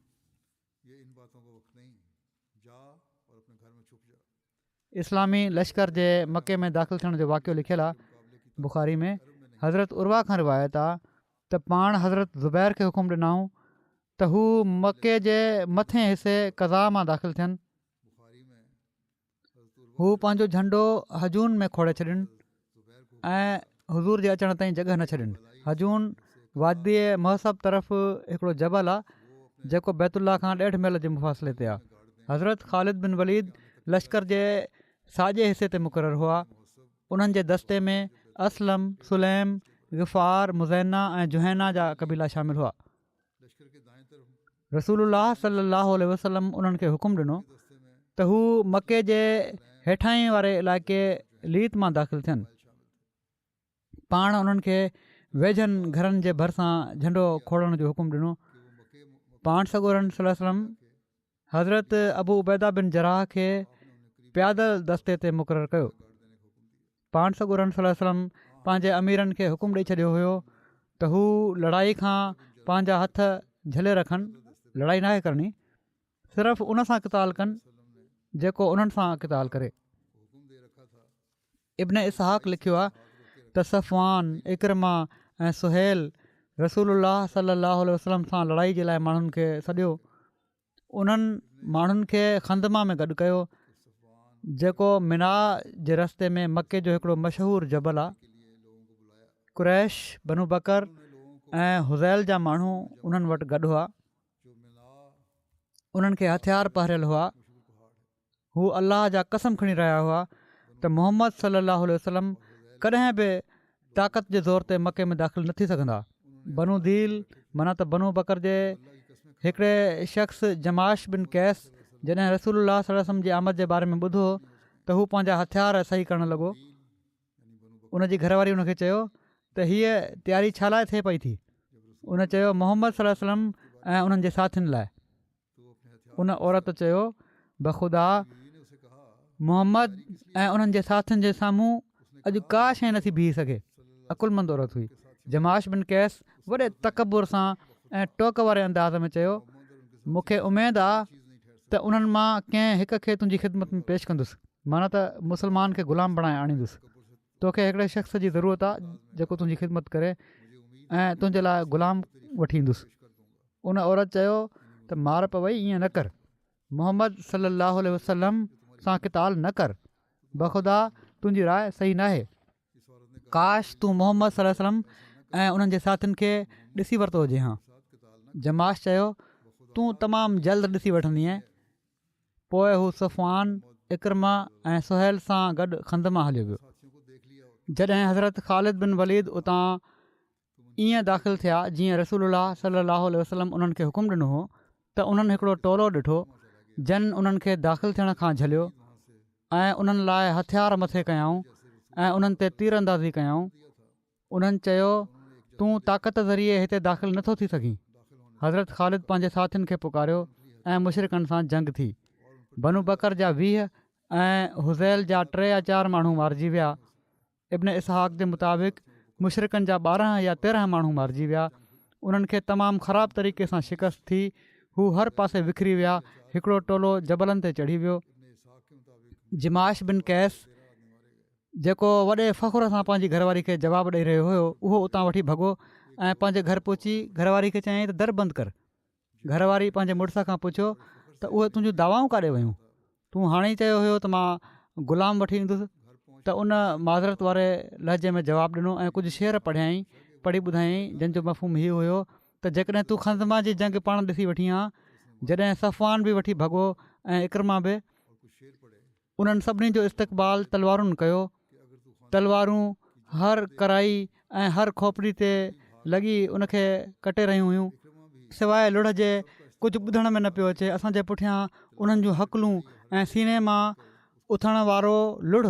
इस्लामी लश्कर जे मके में दाख़िल थियण जो वाक़ियो लिखियलु आहे बुख़ारी में। हज़रत उर्वा खां रिवायत आहे त पाण हज़रत ज़ुबैर खे हुकुम ॾिनऊं त हू मके जे मथे हिसे क़ज़ा मां दाख़िल थियनि। हू पंहिंजो झंडो हजून में खोड़े छॾनि ऐं हुज़ूर जे अचण ताईं जॻह न छॾनि। हजून वादी महसब तरफ़ हिकिड़ो जबल आहे जेको बैतुल्ला खां 1.5 मील जे मुफ़ासिले ते आहे। हज़रत ख़ालिद बिन वलीद लश्कर जे साॼे हिसे ते मुक़ररु हुआ। उन्हनि जे दस्ते में असलम, सुलैम, ग़िफ़ार, मुज़ैना ऐं जुहैना जा क़बीला शामिल हुआ। रसूलुल्लाह सल्लल्लाहु अलैहि वसल्लम उन्हनि खे हुकुम ॾिनो त हू मके जे हेठाहीं वारे इलाइक़े लीत मां दाख़िल थियनि। पाण उन्हनि खे वेझनि घरनि जे भरिसां झंडो खोड़ण जो हुकुम ॾिनो। पाण सॻोरन सल्लल्लाहु अलैहि वसल्लम हज़रत अबू उबैदा बिन जराह खे प्यादल दस्ते ते मुक़ररु कयो। पाण सॻोरन सल्लल्लाहु अलैहि वसल्लम पंहिंजे अमीरनि खे हुकुम ॾेई छॾियो हुयो त हू लड़ाई खां पंहिंजा हथ झले रखनि, लड़ाई नाहे करणी, सिर्फ़ु उन सां क़िताल कनि जेको उन्हनि सां क़िताल करे। इब्न इसहाक़ लिखियो आहे त सफ़वान, इकरमा ऐं सुहेल रसूलुल्लाह सल्लल्लाहु अलैहि वसल्लम सां लड़ाई जे लाइ माण्हुनि खे सॾियो। उन्हनि माण्हुनि खे खंदमा में गॾु कयो जेको मिना जे रस्ते में मके जो हिकिड़ो मशहूरु जबल आहे। कुरैश, बनु बकर ऐं हुज़ैल जा माण्हू उन्हनि वटि गॾु हुआ। उन्हनि खे हथियार पहिरियल हुआ। हू अलाह जा कसम खणी रहिया हुआ त मोहम्मद सल्लल्लाहु अलैहि वसल्लम कॾहिं बि ताक़त जे ज़ोर ते मके में दाख़िल न थी सघंदा। बनु दील माना त बनु बकर जे हिकिड़े शख़्स जमाश बिन कैस जॾहिं रसूलुल्लाह सल्लल्लाहु अलैहि वसल्लम जी आमद जे बारे में ॿुधो त हू पंहिंजा हथियार सही करणु लॻो। उनजी घरवारी उनखे चयो त हीअ तयारी छा लाइ थिए पई थी? उन चयो मोहम्मद सल्लल्लाहु अलैहि वसल्लम ऐं उन्हनि जे साथियुनि लाइ। उन औरत चयो बख़ुदा, मोहम्मद ऐं उन्हनि जे साथियुनि जे साम्हूं अॼु का शइ नथी बीह सघे। अकुलमंद औरत हुई। जमाश बिन कैस वॾे तकबुर सां ऐं टोक वारे अंदाज़ में चयो, मूंखे उमेदु आहे त उन्हनि मां कंहिं हिक खे तुंहिंजी ख़िदमत में पेश कंदुसि, माना त मुस्लमान खे ग़ुलाम बणाए आणींदुसि। तोखे हिकिड़े शख़्स जी ज़रूरत आहे जेको तुंहिंजी ख़िदमत करे ऐं तुंहिंजे लाइ ग़ुलाम वठी ईंदुसि। उन औरत चयो त मार पवई, ईअं न कर, मोहम्मद सल्लल्लाहु अलैहि वसल्लम सां क़िताल न कर। बख़ुदा तुंहिंजी राय सही नाहे। काश तूं मोहम्मद सल्लल्लाहु अलैहि वसल्लम ऐं उन्हनि जे साथियुनि खे ॾिसी वरितो हुजे हा। जमाश चयो तूं तमामु जल्द ॾिसी वठंदीअ। पोइ हू सफ़वान, इकरमा ऐं सुहेल सां गॾु खंदमा हलियो वियो। जॾहिं हज़रत ख़ालिद बिन वलीद उतां ईअं दाख़िल थिया जीअं रसूलुल्लाह सल्लल्लाहु अलैहि वसल्लम उन्हनि खे हुकुम ॾिनो हो त उन्हनि हिकिड़ो टोलो ॾिठो जन उन्हनि खे दाख़िल थियण खां झलियो ऐं उन्हनि लाइ हथियार मथे कयाऊं ऐं उन्हनि ते तीर अंदाज़ी कयाऊं। उन्हनि चयो तूं ताक़त ज़रिए हिते दाख़िल नथो थी सघीं। हज़रत ख़ालिद पंहिंजे साथियुनि खे पुकारियो ऐं मुशरिकनि सां जंग थी। बनु बकर जा 20 ऐं हुज़ैल जा 3 या 4 माण्हू मारिजी विया। इब्न इसहाक़ जे मुताबिक़ मुशरिकनि जा 12 या 13 माण्हू मारिजी विया। उन्हनि खे तमामु ख़राबु तरीक़े सां शिकस्त थी। हू हर पासे विखरी विया। हिकिड़ो टोलो जबलनि ते चढ़ी वियो। जिमाश बिन कैस जेको वॾे फ़ख़ुर सां पंहिंजी घरवारी खे जवाबु ॾेई रहियो हुयो, उहो उतां वठी भॻो ऐं पंहिंजे घर पहुची घरवारी खे चयईं त दर बंदि कर। घरवारी पंहिंजे मुड़ुस खां पुछियो त उहे तुंहिंजूं दवाऊं काॾे वयूं? तूं हाणे ई चयो हुयो त मां ग़ुलाम वठी ईंदुसि। त उन माज़रत वारे लहजे में जवाबु ॾिनो ऐं कुझु शेर पढ़ियाईं, पढ़ी ॿुधायईं, जंहिंजो मफ़हूम हीउ हुयो त जेकॾहिं तूं खंज़मा जी जंग पाण ॾिसी वठी आं, जॾहिं सफ़वान बि वठी भॻो ऐं इकरमा बि, उन्हनि सभिनी जो इस्तक़बाल तलवारुनि कयो। तलवारूं हर कराई ऐं हर खोपड़ी ते लॻी उनखे कटे रहियूं हुयूं। सवाइ लुढ़ जे कुझु ॿुधण में न पियो अचे। असांजे पुठियां उन्हनि जूं हकलूं ऐं सीने मां उथण वारो लुढ़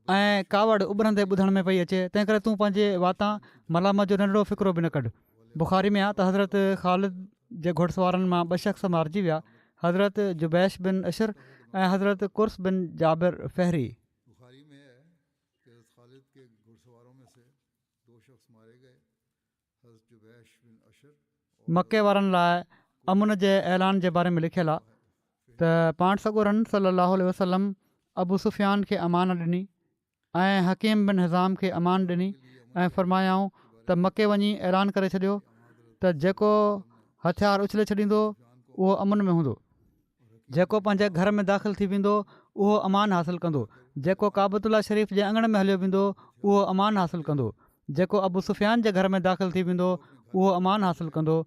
ऐं कावड़ उभरंदे ॿुधण में पई अचे। तंहिं करे तूं पंहिंजे वातां मलामत जो नंढिड़ो फ़िक्रो बि न कढ। बुख़ारी में आहे त हज़रत ख़ालिद जे घुड़सवारनि मां 2 शख़्स मारिजी विया, हज़रत जुबैश बिन अशर ऐं हज़रत कुर्स बिन जाबिर फ़हरी। मके वारनि लाइ अमुन जे ऐलान जे बारे में लिखियलु आहे त पाण सॻोरनि सल्लल्लाहु अलैहि वसल्लम अबू सुफ़ियान खे अमान ॾिनी ऐं हकीम बिन हिज़ाम खे अमान ॾिनी ऐं फ़रमायाऊं त मके वञी ऐलान करे छॾियो त जेको हथियार उछले छॾींदो उहो अमुन में हूंदो, जेको पंहिंजे घर में दाख़िल थी वेंदो उहो अमान हासिलु कंदो, जेको काबतुल्ला शरीफ़ जे अङण में हलियो वेंदो उहो अमान हासिलु कंदो, जेको अबू सुफ़ियान जे घर में दाख़िल थी वेंदो उहो अमान हासिलु कंदो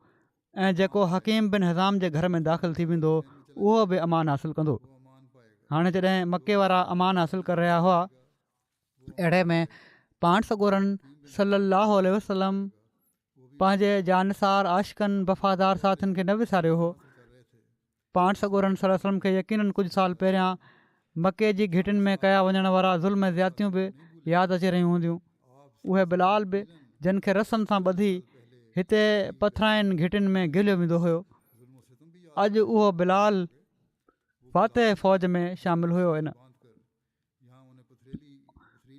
ऐं जेको हकीम बिन हिज़ाम जे घर में दाख़िल थी वेंदो उहो बि अमान हासिलु कंदो। हाणे जॾहिं मके वारा अमान हासिलु करे रहिया हुआ, अहिड़े में पाण सॻोरनि सल्लल्लाहु अलैहि वसल्लम पंहिंजे जानसार आशिक़नि वफ़ादार साथियुनि खे न विसारियो हो। पाण सॻोरनि सल्लल्लाहु अलैहि वसल्लम खे यकीननि कुझु साल पहिरियां मके जी घिटियुनि में कया वञण वारा ज़ुल्म ऐं ज़्यादतियूं बि यादि अची रहियूं हूंदियूं। उहे बिलाल बि जिन खे रसम सां ॿधी हिते पथराइनि घिटियुनि में घिलियो वेंदो हुयो, अॼु उहो बिलाल फातह फ़ौज में शामिलु हुयो।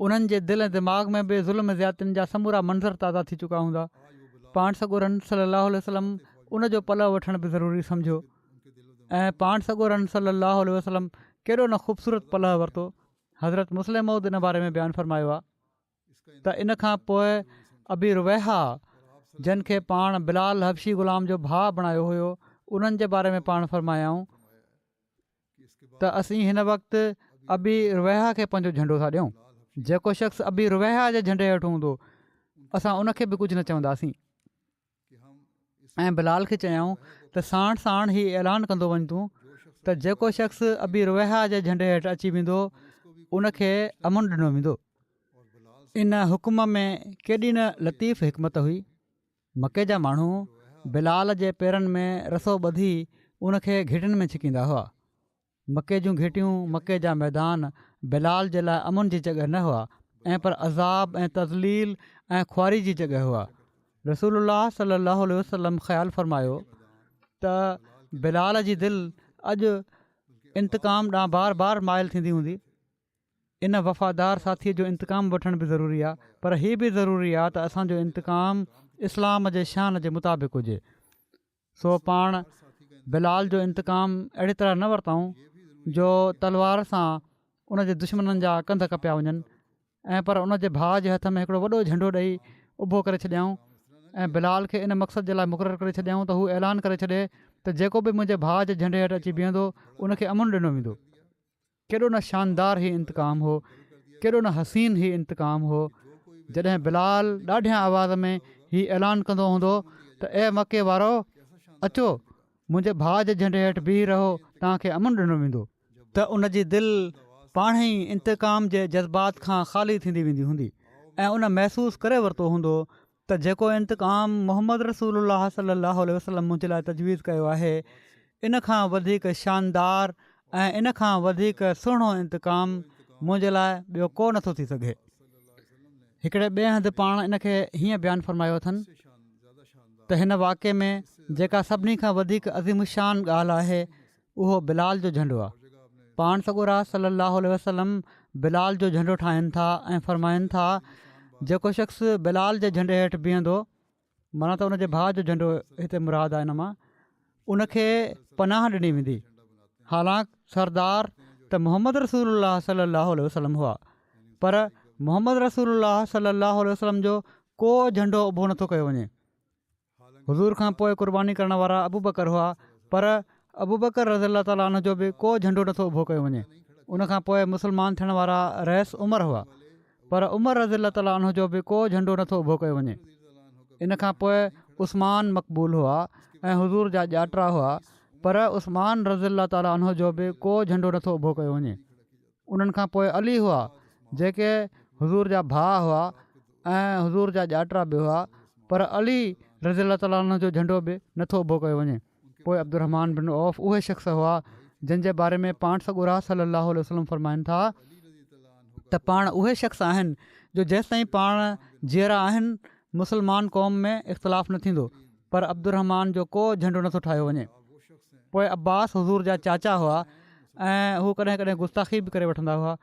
उन्हनि जे दिलि ऐं दिमाग़ में बि ज़ुल्म ज़्यादतियुनि जा समूरा मंज़र ताज़ा थी चुका हूंदा। पाण सॻोरनि सल्लल्लाहु अलैहि वसल्लम उनजो पलउ वठण बि ज़रूरी सम्झो ऐं पाण सॻोरनि सल्लल्लाहु अलैहि वसल्लम केॾो न ख़ूबसूरत पलउ वरितो। हज़रत मुस्लिम मौद इन बारे में बयानु फ़रमायो आहे त इन खां पोइ अबी रुवैहा जिन खे पाण बिलाल हबशी ग़ुलाम जो भाउ बणायो हुयो, उन्हनि जे बारे में पाण फ़रमायाऊं त असीं हिन वक़्तु अबी रुवैहा खे पंहिंजो झंडो था ॾियूं। जेको शख़्स अबी रुवैहा जे झंडे हेठि हूंदो असां उनखे बि कुझु न चवंदासीं। ऐं बिलाल खे चयऊं त साण साण ही ऐलान कंदो वञ तूं त जेको शख़्स अबी रुवैहा जे झंडे हेठि अची वेंदो उनखे अमुन ॾिनो वेंदो। इन हुकुम में केॾी न लतीफ़ हिकमत हुई। मके जा माण्हू बिलाल जे पेरनि में रसो ॿधी उनखे घिटियुनि में छिकींदा हुआ। मके जूं घिटियूं, मके जा मैदान बिलाल जे लाइ अमुन जी जॻह न हुआ ऐं पर अज़ाब ऐं तज़लील ऐं ख़्वारी जी जॻह हुआ। रसूलुल्लाह सल्लल्लाहु अलैहि वसल्लम ख़्यालु फ़रमायो त बिलाल जी दिलि अॼु इंतकाम ॾांहुं बार बार माइल थींदी हूंदी। इन वफ़ादार साथीअ जो इंतकाम वठण बि ज़रूरी आहे, पर हीअ बि ज़रूरी आहे त असांजो इंतकाम इस्लाम जे शान जे मुताबिक़ हुजे। सो पाण बिलाल जो इंतकाम अहिड़ी तरह न वरितऊं जो तलवार सां उन जे दुश्मननि जा कंध कपिया वञनि, ऐं पर उन जे भाउ जे हथ में हिकिड़ो वॾो झंडो ॾेई उभो करे छॾियऊं ऐं बिलाल खे इन मक़सद जे लाइ मुक़ररु करे छॾियऊं त हू ऐलान करे छॾे त जेको बि मुंहिंजे भाउ जे झंडे हेठि अची बीहंदो उनखे अमुन ॾिनो वेंदो। केॾो न शानदार ही इंतकाम हो, केॾो न हसीन ही इंतकाम हो। जॾहिं बिलाल ॾाढियां आवाज़ में ही ऐलान कंदो हूंदो त ए मके वारो, अचो मुंहिंजे भाउ जे झंडे हेठि बीह रहो, तव्हांखे अमुन ॾिनो वेंदो, त उन जी दिलि पाण ई इंतकाम जे जज़्बात खां ख़ाली थींदी वेंदी हूंदी ऐं उन महसूसु करे वरितो हूंदो त जेको इंतकाम मुहम्मद रसूलुल्लाह सल्लल्लाहु अलैहि वसल्लम मुंहिंजे लाइ तजवीज़ कयो आहे, इन खां वधीक शानदार ऐं इन खां वधीक सुहिणो इंतकाम मुंहिंजे लाइ ॿियो को नथो थी सघे। हिकिड़े ॿिए हंधि पाण इन खे हीअं बयानु फ़रमायो अथनि त हिन वाक़े में जेका सभिनी खां वधीक अज़ीमुशान ॻाल्हि आहे उहो बिलाल जो झंडो आहे। पाण सॻोरा सल्लल्लाहु अलैहि वसल्लम बिलाल जो झंडो ठाहिनि था ऐं फ़रमाइनि था जेको शख़्स बिलाल जे झंडे हेठि बीहंदो, माना त उन जे भाउ जो झंडो हिते मुराद आहे, इन मां उनखे पनाह ॾिनी वेंदी। हालांकि सरदार त मोहम्मद रसूलुल्लाह सल्लल्लाहु अलैहि वसल्लम हुआ, पर मोहम्मद रसूलुल्लाह सल्लल्लाहु अलैहि वसल्लम जो को झंडो उभो नथो कयो वञे। हुज़ूर खां पोइ क़ुर्बानी करण वारा अबू बकर हुआ, पर अबू बकर रज़ियल्लाहु ताला अन्हु जो बि को झंडो नथो उभो कयो वञे। उनखां पोइ मुस्लमान थियण वारा रईस उमर हुआ, पर उमर रज़ियल्लाहु ताला अन्हु जो बि को झंडो नथो उभो कयो वञे। इन खां पोइ उस्मान मक़बूल हुआ ऐं हुज़ूर जा ॼातिरा हुआ, पर उस्मान रज़ियल्लाहु ताला अन्हु जो बि को झंडो नथो उभो कयो वञे। उन्हनि खां पोइ अली हुआ, जेके हुज़ूर जा भाउ हुआ ऐं हुज़ूर जा ॼातिरा बि हुआ, पर अली रज़ियल्लाहु ताला अन्हु जो झंडो बि नथो उभो कयो वञे। पोइ अब्दुर्रहमान बिन औफ़ उहे शख़्स हुआ जंहिंजे बारे में पाण सॻुरा सल्लल्लाहु अलैहि वसल्लम फ़रमाइनि था त पाण उहे शख़्स आहिनि जो जेसिताईं पाण जीअरा आहिनि मुस्लमान क़ौम में इख़्तिलाफ़ु न थींदो, पर अब्दुर्रहमान जो को झंडो नथो ठाहियो वञे। पोइ अब्बास हुज़ूर जा चाचा हुआ ऐं हू कॾहिं कॾहिं गुस्ताखी बि करे वठंदा हुआ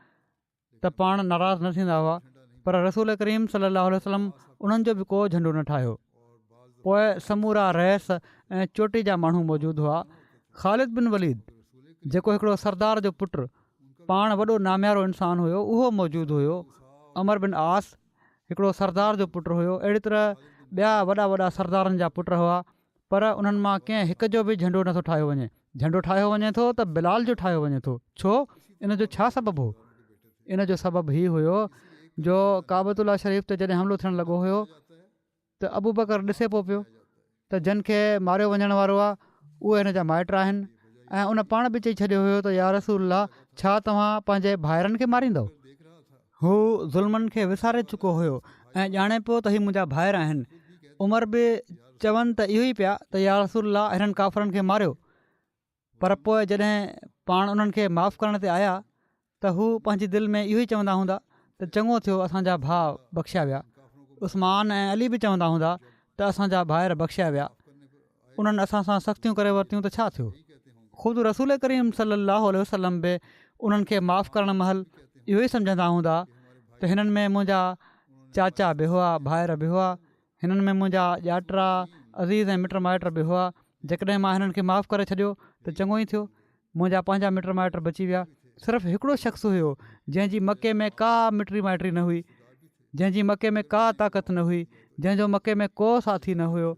त पाण नाराज़ न थींदा हुआ, पर रसूल करीम सल्लल्लाहु अलैहि वसल्लम उन्हनि जो बि को झंडो न ठाहियो। पोइ समूरा रईस ऐं चोटी जा माण्हू मौजूदु हुआ। ख़ालिद बिन वलीद जेको हिकिड़ो सरदार जो पुटु, पाण वॾो नाम्यारो इंसानु हुयो, उहो मौजूदु हुयो। अमर बिन आस हिकिड़ो सरदार जो पुटु हुयो। अहिड़ी तरह ॿिया वॾा वॾा सरदारनि जा पुट हुआ, पर उन्हनि मां कंहिं हिक जो बि झंडो नथो ठाहियो वञे। झंडो ठाहियो वञे थो त बिलाल जो ठाहियो वञे थो। छो? इन जो छा सबबु हो? इन जो सबबु हीउ हुयो जो काबतुल्ला शरीफ़ ते जॾहिं हमिलो थियणु लॻो हुयो त अबू बकर ॾिसे पियो त जिन खे मारियो वञण वारो आहे उहे हिन जा माइट आहिनि, ऐं उन पाण बि चई छॾियो हुयो त या रसूलल्लाह, छा तव्हां पंहिंजे भाइरनि खे मारींदव? हू ज़ुल्मनि खे विसारे चुको हुयो ऐं ॼाणे पियो त हीअ मुंहिंजा भाइर आहिनि। उमर बि चवनि त इहो ई पिया त या रसूलल्लाह, हिननि काफ़रनि खे मारियो। पर पोइ जॾहिं पाण उन्हनि खे माफ़ु करण ते आया त हू पंहिंजी दिलि में इहो ई चवंदा हूंदा त चङो थियो असांजा भाउ बख़्शिया विया। उस्मान ऐं अली बि चवंदा हूंदा त असांजा भाइर बख़्शिया विया। उन्हनि असां सां सख़्तियूं करे वरितियूं त छा थियो? ख़ुदि रसूल करीम सल्लल्लाहु अलैहि वसल्लम बि उन्हनि खे माफ़ु करण महिल इहो ई सम्झंदा हूंदा त हिननि में मुंहिंजा चाचा बि हुआ, भाइर बि हुआ, हिननि में मुंहिंजा ॼातिरा अज़ीज़ ऐं मिट माइट बि हुआ। जेकॾहिं मां हिननि खे माफ़ु करे छॾियो त चङो ई थियो, मुंहिंजा पंहिंजा मिट माइट बची विया। सिर्फ़ु हिकिड़ो शख़्स हुयो जंहिंजी मके में का मिटरी माइटरी न हुई, जंहिंजी मके में का ताक़त न हुई, जंहिंजो मके में को साथी न हुयो,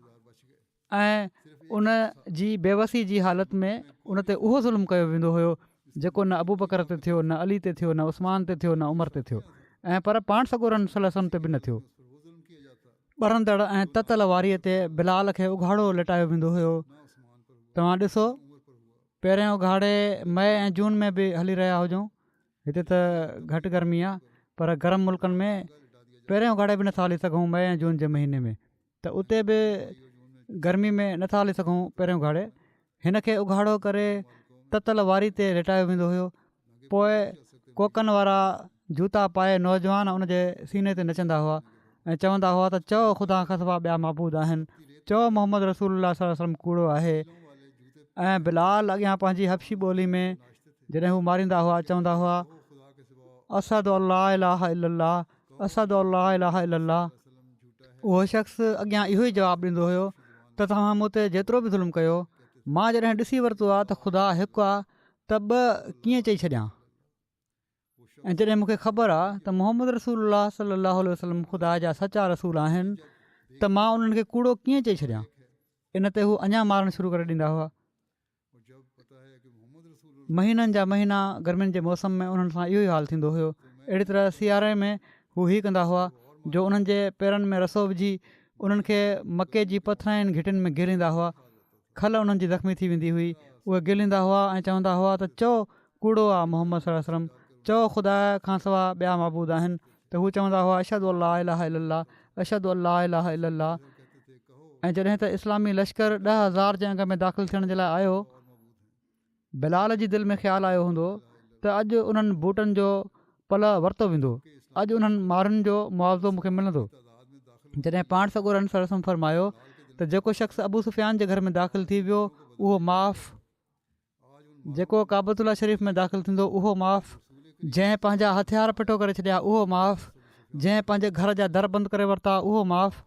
ऐं उन जी बेवसी जी हालति में उन ते उहो ज़ुल्म कयो वेंदो हुयो जेको न अबू बकर ते थियो, न अली ते थियो, न उस्मान ते थियो, न उमर ते थियो, ऐं पर पाण सॻोरनि सल्लल्लाहु अलैहि वसल्लम ते बि न थियो। ॿरंदड़ ऐं ततल वारीअ ते बिलाल खे उघाड़ो लिटायो वेंदो हुयो। तव्हां ॾिसो, पहिरियों उघाड़े मई ऐं जून में बि हली रहिया हुजूं, हिते त घटि गर्मी आहे, पर गरम मुल्कनि में पहिरियों उघाड़े बि नथा हली सघूं मई ऐं जून जे महीने में, त उते बि गर्मी में नथा हली सघूं पहिरियों उघाड़े। हिन खे उघाड़ो करे ततल वारी ते लिटायो वेंदो हुयो। पोइ कोकनि वारा जूता पाए नौजवान उन जे सीने ते नचंदा हुआ ऐं चवंदा हुआ त चओ ख़ुदा खां सवाइ ॿिया महबूद आहिनि, चओ मोहम्मद रसूलुल्लाह सल्लल्लाहु अलैहि वसल्लम कूड़ो आहे। ऐं बिलाल अॻियां पंहिंजी हबशी ॿोली में जॾहिं हू मारींदा हुआ चवंदा हुआ असद अल्लाह इलाहा इल्लल्लाह, असद अल्लाह इलाहा इल्लल्लाह। उहो शख़्स अॻियां इहो ई जवाबु ॾींदो हुयो त तव्हां मूं ते जेतिरो बि ज़ुल्म कयो, मां जॾहिं ॾिसी वरितो आहे त ख़ुदा हिकु आहे त ॿ कीअं चई छॾियां। ऐं जॾहिं मूंखे ख़बर आहे त मोहम्मद रसूलुल्लाह सल्लल्लाहु अलैहि वसल्लम ख़ुदा जा सचा रसूल आहिनि, त मां उन्हनि खे कूड़ो कीअं चई छॾियां। इन ते हू अञा मारणु शुरू करे ॾींदा हुआ। महीननि जा महीना गर्मियुनि जे मौसम में उन्हनि सां इहो ई हाल थींदो हुयो। अहिड़ी तरह सियारे में हू हीअ कंदा हुआ जो उन्हनि जे पेरनि में रसो विझी उन्हनि खे मके जी पथराइनि घिटियुनि में गिरींदा हुआ। खल उन्हनि जी ज़ख़्मी थी वेंदी हुई, उहे गिलींदा हुआ ऐं चवंदा हुआ त चओ कूड़ो आहे मोहम्मद सल्लल्लाहु अलैहि वसल्लम, चओ ख़ुदा खां सवाइ ॿिया महबूद आहिनि। त हू चवंदा हुआ अशहदु अल्ला इलाहा इल्लल्लाह, अशहदु अल्ला इलाहा इल्लल्लाह। ऐं जॾहिं त इस्लामी लश्कर 10,000 जे अंग में दाख़िल थियण जे लाइ आयो, बिलाल जी दिलि में ख़्यालु आयो हूंदो त अॼु उन्हनि बूटनि जो पल वरितो वेंदो, अॼु उन्हनि मारुनि जो मुआवज़ो मूंखे मिलंदो। जॾहिं पाण सॻोरनि सल्लल्लाहु अलैहि वसल्लम फरमायो त जेको शख़्स अबू सुफ़ियान जे घर में दाख़िल थी वियो उहो माफ़, जेको काबतुल्ला शरीफ़ में दाख़िल थींदो उहो माफ़, जंहिं पंहिंजा हथियार पिटो करे छॾिया उहो माफ़, जंहिं पंहिंजे घर जा दर बंदि करे वरिता उहो माफ़ु,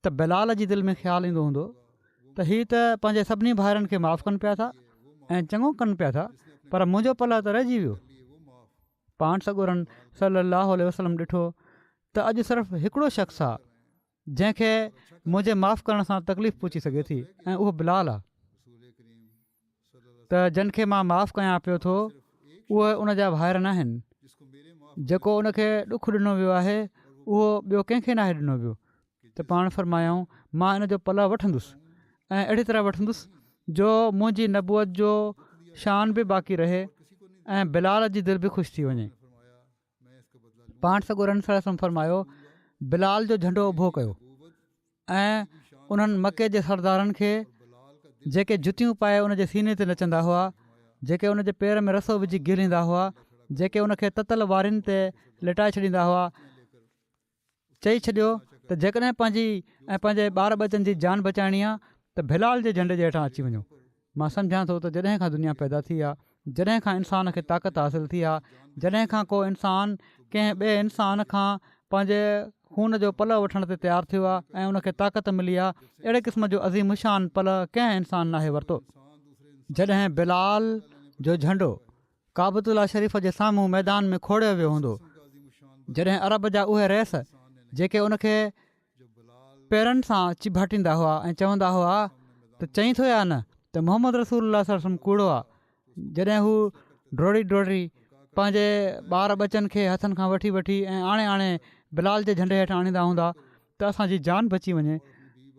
त बिलाल जी दिलि में ख़्यालु ईंदो हूंदो त हीअ त पंहिंजे सभिनी भाइरनि खे माफ़ु कनि पिया था ऐं चङो कनि पिया था, पर मुंहिंजो पला त रहिजी वियो। पाण सॻोरनि सल्लल्लाहु अलैहि वसल्लम ॾिठो त अॼु सिर्फ़ु हिकिड़ो शख़्स आहे जंहिंखे मुंहिंजे माफ़ु करण सां तकलीफ़ पहुची सघे थी, ऐं उहो बिलाल आहे। त जिनखे मां माफ़ु कयां पियो थो उहे उन जा भाइर न आहिनि। जेको उनखे ॾुखु ॾिनो वियो आहे उहो ॿियो कंहिंखे नाहे ॾिनो वियो। त पाण फरमायूं मां इन जो पला वठंदुसि ऐं अहिड़ी तरह वठंदुसि जो मुंहिंजी नबूअत जो शान बि बाक़ी रहे ऐं बिलाल जी दिलि बि ख़ुशि थी वञे। पाण सॻोरनि सल्लल्लाहु फरमायो बिलाल जो झंडो उभो कयो ऐं उन्हनि मके जे सरदारनि खे जेके जुतियूं पाए उन जे सीने ते नचंदा हुआ, जेके उन जे पेर में रसो विझी गिरींदा हुआ, जेके उनखे ततल वारियुनि ते लिटाए छॾींदा हुआ, चई छॾियो त जेकॾहिं पंहिंजी ऐं पंहिंजे ॿार बचनि जी जान बचाइणी आहे त बिलाल जे झंडे जे हेठां अची वञो। मां सम्झां थो त जॾहिं खां दुनिया पैदा थी आहे, जॾहिं खां इंसान खे ताक़त हासिलु थी आहे, जॾहिं खां को इंसान कंहिं ॿिए इंसान खां पंहिंजे खून जो पल वठण ते तयारु थियो आहे ऐं उनखे ताक़त मिली आहे, अहिड़े क़िस्म जो अज़ीम शान पल कंहिं इंसान नाहे वरितो। जॾहिं बिलाल जो झंडो काबतुल्ला शरीफ़ जे साम्हूं मैदान में खोड़ियो वियो हूंदो, जॾहिं अरब जा उहे रहिस जेके उनखे पेरनि सां चिभाटींदा हुआ ऐं चवंदा हुआ त चई थो या न त मोहम्मद रसूलुल्लाह सल्लल्लाहु अलैहि वसल्लम कूड़ो आहे, जॾहिं हू डोड़ी डोड़ी पंहिंजे ॿार बचनि खे हथनि खां वठी वठी ऐं आणे आणे बिलाल जे झंडे हेठां आणींदा हूंदा त असांजी जान बची वञे,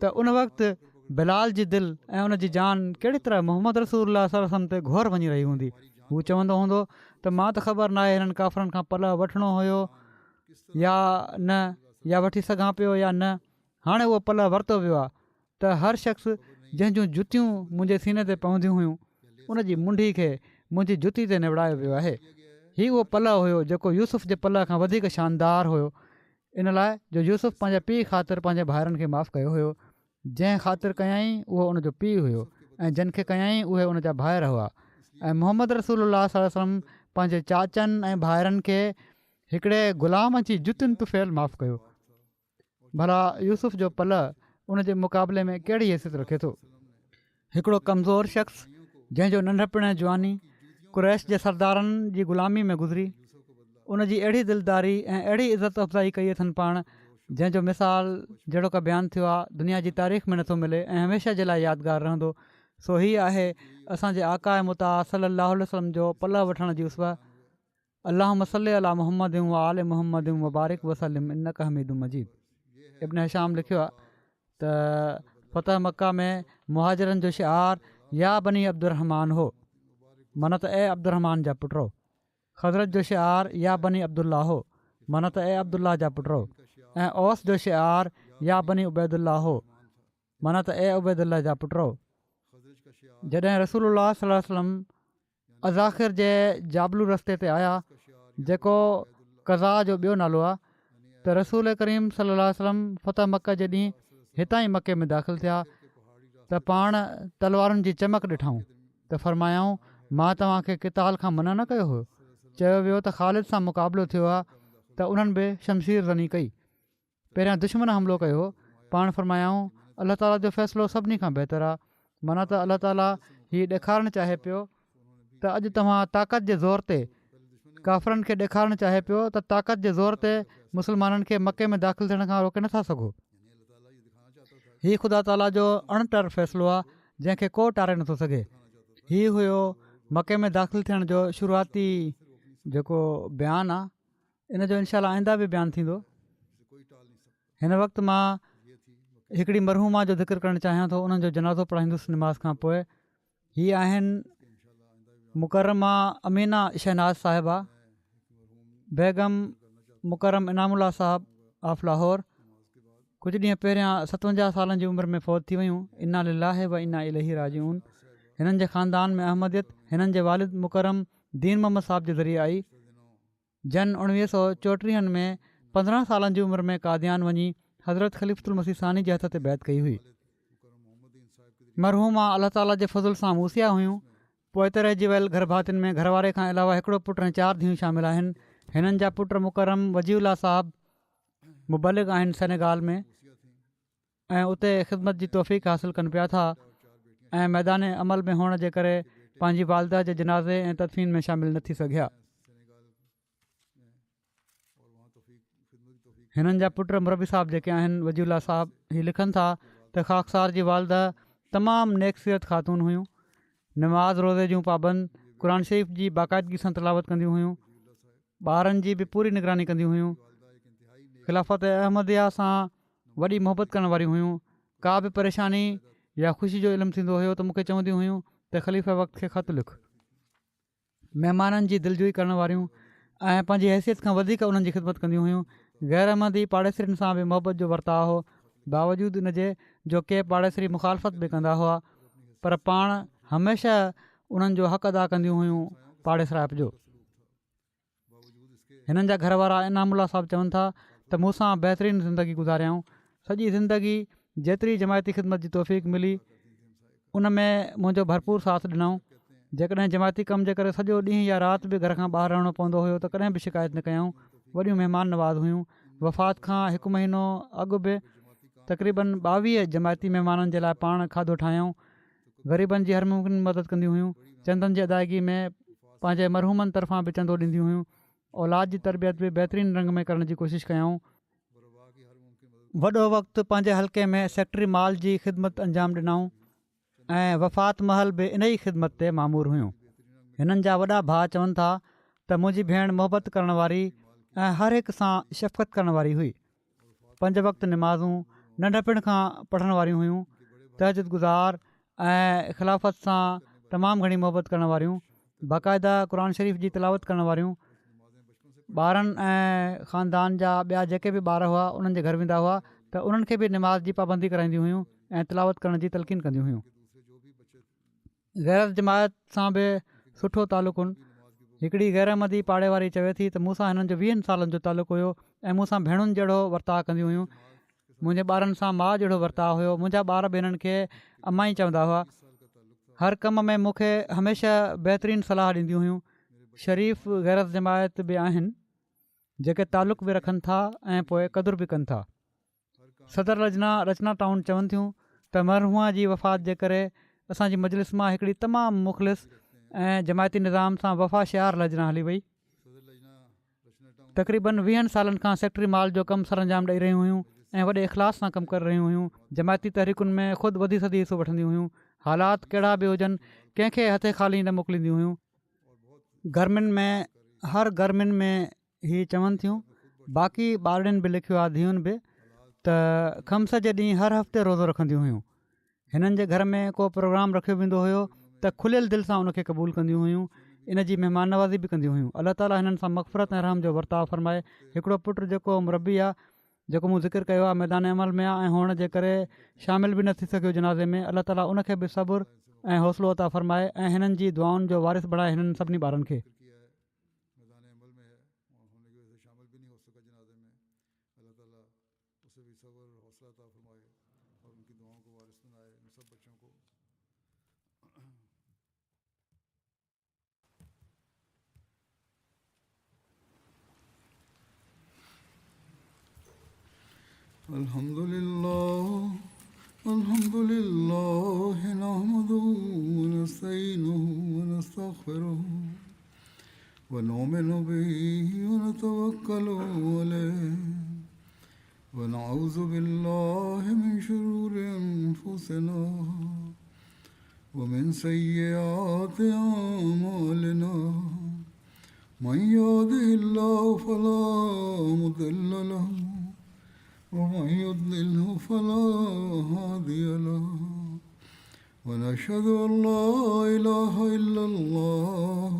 त उन वक़्तु बिलाल जी दिलि ऐं उन जी जान कहिड़ी तरह मोहम्मद रसूलुल्लाह सल्लल्लाहु अलैहि वसल्लम ते घोर वञी रही हूंदी। हू चवंदो हूंदो त मां त ख़बर न आहे हिननि काफ़रनि खां पल वठिणो हुयो या न, या वठी सघां पियो या न। हाणे उहो पल वरितो वियो आहे त हर शख़्स जंहिंजूं जुतियूं मुंहिंजे सीने ते पवंदियूं हुयूं उन जी मुंडी खे मुंहिंजी जुती ते निवड़ायो वियो आहे। हीउ उहो पल हुयो जेको यूसुफ जे पल खां वधीक शानदार हुयो, इन लाइ जो यूसुफ पंहिंजे पीउ ख़ातिर पंहिंजे भाइरनि खे माफ़ु कयो हुयो। जंहिं ख़ातिर कयईं उहो उनजो पीउ हुयो ऐं जिन खे कयईं उहे उन जा भाइर हुआ। ऐं मोहम्मद रसूलुल्लाह सल्लल्लाहु अलैहि वसल्लम पंहिंजे चाचनि ऐं भाइरनि खे हिकिड़े ग़ुलाम जी जुतियुनि तुफ़ैल माफ़ु कयो। भला यूसुफ जो पल उन जे मुक़ाबले में कहिड़ी हैसियत रखे थो। हिकिड़ो कमज़ोर शख़्स जंहिंजो नंढपण जवानी कुरैश जे सरदारनि जी ग़ुलामी में गुज़री, उन जी अहिड़ी दिलदारी ऐं अहिड़ी इज़त अफ़ज़ाई कई अथनि पाण जंहिंजो मिसाल जहिड़ो का बयानु थियो आहे दुनिया जी तारीख़ में नथो मिले ऐं हमेशह जे लाइ यादगारु रहंदो। सो हीअ आहे असांजे आका मुता सल्लल्लाहु अलैहि वसल्लम जो पल वठण जी उसवा। अल्लाहुम्मा सल्ली अला मुहम्मद व आले मुहम्मद मुबारिक वसल्लम इन्नका हमीदुम मजीद। इब्न हिशाम लिखियो आहे त फ़तह मक्का में मुहाजिरनि जो शिआर या बनी अब्दुर्रहमान हो, मन त ए अब्दुर्रहमान जा पुटो। ख़ज़रत जो शिआर या बनी अब्दुल्ला हो, मन त ए अब्दुल्ला जा पुटो। ऐं औस जो शिआर या बनी उबैदुल्ला हो, मन त ए उबैदुल्ला जा पुटो। जॾहिं रसूलुल्लाह सल्लल्लाहु अलैहि वसल्लम अज़ाख़िर जे जाबलू रस्ते ते आया जेको क़ज़ा जो ॿियो नालो आहे, त रसूल करीम सल्लल्लाहु अलैहि वसल्लम फ़तह मक्का जे ॾींहुं हितां ई मके में दाख़िल थिया त पाण तलवारुनि जी चमक ॾिठऊं त फरमायाऊं मां तव्हांखे किताल खां मना न कयो हुयो। चयो वियो त ख़ालिद सां मुक़ाबिलो थियो आहे त उन्हनि बि शमशीर ज़नी कई, पहिरियां दुश्मन हमिलो कयो। पाण फरमायाऊं अलाह ताला जो फ़ैसिलो सभिनी खां बहितरु आहे। माना त अलाह ताला हीउ ॾेखारणु चाहे पियो त अॼु तव्हां ताक़त जे ज़ोर ते काफ़रनि खे ॾेखारणु चाहे पियो त ताक़त जे ज़ोर ते मुस्लमाननि खे मके में दाख़िल थियण खां रोके नथा सघो। हीउ ख़ुदा ताला जो अणटर फ़ैसिलो आहे जंहिंखे को टारे नथो सघे। हीउ हुयो मके में दाख़िल थियण जो शुरूआती जेको बयानु आहे, इन जो इनशा आईंदा बि बयानु थींदो। हिन वक़्तु मां हिकिड़ी मरहूमा जो ज़िक्र करणु चाहियां थो, उन्हनि जो जनाज़ो पढ़ाईंदुसि निमाज़ खां पोइ। हीअ आहिनि मुकरमा अमीना शहनाज़ साहिबा, बेगम मुकरम इनामुल्ला साहब ऑफ लाहौर। कुझु ॾींहं पहिरियां 57 सालनि जी उमिरि में फ़ौत थी वियूं। इन्ना लिल्लाहि व इन्ना इलैहि राजिऊन। हिननि जे ख़ानदान में अहमदियत हिननि जे वालिद मुकरम दीन मोहम्मद साहब जे ज़रिए आई। जन 1934 में 15 सालनि जी उमिरि में कादियान वञी हज़रत ख़लीफ़तुल मसीह सानी जे हथ ते बैत कई हुई। मरहूमा अलाह ताला जे फज़ुल सां मूसिया हुयूं। पोइ ते रहिजी वियल घर भातियुनि में घरवारे खां अलावा हिकिड़ो पुटु ऐं 4 धीअरूं शामिल आहिनि। हिननि जा पुट मुकरम वजीउल्ला साहब मुबलिग आहिनि सेनेगाल में ऐं उते ख़िदमत जी तौफ़ीक़ हासिलु कनि पिया था ऐं मैदान अमल में हुअण जे करे पंहिंजी वालदा जे जनाज़े ऐं तदफ़ीन में शामिलु न थी सघिया। हिननि जा पुट मुरबी साहिबु जेके आहिनि वजीउल्ला साहिबु, हीअ लिखनि था त ख़ाकसार जी वालदा तमामु नेकसियत ख़ातून हुयूं, नमाज़ रोज़े जूं पाबंद, क़ुर शरीफ़ जी बाक़ाइदगी सां तिलावत कंदियूं हुयूं, ॿारनि जी बि पूरी निगरानी कंदियूं हुयूं, ख़िलाफ़त अहमदिया सां वॾी मोहबत करण वारियूं हुयूं। का बि परेशानी या ख़ुशी जो इल्मु थींदो हुयो त मूंखे चवंदियूं हुयूं त ख़लीफ़े वक़्त खे ख़तु लिख। महिमाननि जी दिलिजोई करण वारियूं ऐं पंहिंजी हैसियत खां वधीक उन्हनि जी ख़िदमत कंदियूं हुयूं। ग़ैर अहमदी पाड़ेसरियुनि सां बि मोहबत जो वर्ताव हो, बावजूदि इन जे जो के पाड़ेसरी मुखालफ़त बि कंदा हुआ, पर पाण हमेशह उन्हनि जो हक़ अदा कंदियूं हुयूं पाड़ेसराइप जो। हिननि जा घरवारा इनामुल्ला साहिबु चवनि था त मूंसां बहितरीनु ज़िंदगी गुज़ारियाऊं। सॼी ज़िंदगी जेतिरी जमायती ख़िदमत जी तौफ़ीक़ मिली उन में मुंहिंजो भरपूर साथ ॾिनऊं। जेकॾहिं जमायती कम जे करे सॼो ॾींहुं या राति बि घर खां ॿाहिरि रहणो पवंदो हुयो त कॾहिं बि शिकायत न कयऊं। वॾियूं महिमान नवाज़ हुयूं। वफ़ात खां 1 महीनो अॻु बि तक़रीबन 22 जमायती महिमाननि जे लाइ पाण खाधो ठाहियऊं। ग़रीबनि जी हर मुमकिन मदद कंदियूं हुयूं। चंदनि जी अदायगी में पंहिंजे मरहूमनि तरफ़ां बि चंदो ॾींदियूं हुयूं। औलाद जी तरबियत बि बहितरीनु रंग में करण जी कोशिशि कयऊं। वॾो वक़्तु पंहिंजे हल्के में सेक्रेटरी माल जी ख़िदमत अंजाम ॾिनऊं ऐं वफ़ात महल बि इन ई ख़िदमत ते मामूर हुयूं। हिननि जा वॾा भाउ चवनि था त मुंहिंजी भेण मोहबत करण वारी ऐं हर हिक सां शफ़क़त करण वारी हुई। 5 वक़्त निमाज़ूं नंढपिण खां पढ़ण वारियूं हुयूं। तहजद गुज़ार ऐं ख़िलाफ़त सां तमामु घणी मोहबत करण वारियूं, बाक़ाइदा क़ुर शरीफ़ जी तिलावत करण वारियूं। ॿारनि ऐं ख़ानदान जा ॿिया जेके बि ॿार हुआ उन्हनि जे घर वेंदा हुआ त उन्हनि खे बि निमाज़ जी पाबंदी कराईंदियूं हुयूं ऐं तिलावत करण जी तलक़ीन कंदियूं हुयूं। ग़ैर जमायत सां बि सुठो तालुक़ु हुन। हिकिड़ी ग़ैर अहमदी पाड़े वारी चवे थी त मूंसां हिननि जो 20 सालनि जो तालुक़ु हुयो ऐं मूंसां भेणुनि जहिड़ो वर्ताव कंदियूं हुयूं। मुंहिंजे ॿारनि सां माउ जहिड़ो वर्ताव हुयो। मुंहिंजा ॿार बि हिननि खे अमा ई चवंदा हुआ। हर कम में मूंखे हमेशह बहितरीनु सलाह ॾींदियूं हुयूं। शरीफ़ ग़ैरत जमायत बि आहिनि जेके तालुक़ बि रखनि था ऐं पोइ क़दुरु बि कनि था। सदर रचना टाउन चवनि थियूं त मरहूअ जी वफ़ात जे करे असांजी मजलिस मां हिकिड़ी तमामु मुख़लिस ऐं जमायती निज़ाम सां वफ़ा शियार लजना हली वई। तक़रीबन 20 सालनि खां सेक्रेटरी माल जो कमु सर अंजाम ॾेई रहियूं हुयूं ऐं वॾे इख़लास सां कमु करे रहियूं हुयूं। जमायती तहरीकुनि में ख़ुदि वधी सदी हिसो वठंदियूं हुयूं। हालात कहिड़ा बि हुजनि कंहिंखे हथे ख़ाली न मोकिलींदियूं हुयूं। गर्मियुनि में हर गर्मियुनि में हीअ चवनि थियूं, बाक़ी ॿारनि बि लिखियो आहे धीअनि बि, त ख़म्स जे ॾींहुं हर हफ़्ते रोज़ो रखंदियूं हुयूं। हिननि जे घर में को प्रोग्राम रखियो वेंदो हुयो त खुलियल दिलि सां उनखे क़बूलु कंदियूं हुयूं। इन जी महिमान नवाज़ी बि कंदियूं हुयूं। अलाह ताला हिननि सां मग़फ़िरत ऐं रहम जो वर्ताव फरमाए। हिकिड़ो पुटु जेको मुरबी आहे, जेको मूं ज़िक्र कयो आहे, मैदान अमल में आहे ऐं हुअण जे करे शामिल बि न थी सघियो जनाज़े में, अलाह ताला उनखे बि सब्र ऐं हौसलो अता फरमाए ऐं हिननि जी दुआउनि जो वारिस बणाए हिननि सभिनी ॿारनि खे। الحمد لله نحمده ونستعينه ونستغفره ونؤمن به ونتوكل عليه ونعوذ بالله من شرور أنفسنا ومن سيئات أعمالنا من يهده الله فلا مضل له ومن يضلله فلا هادي له ونشهد أن لا إله إلا الله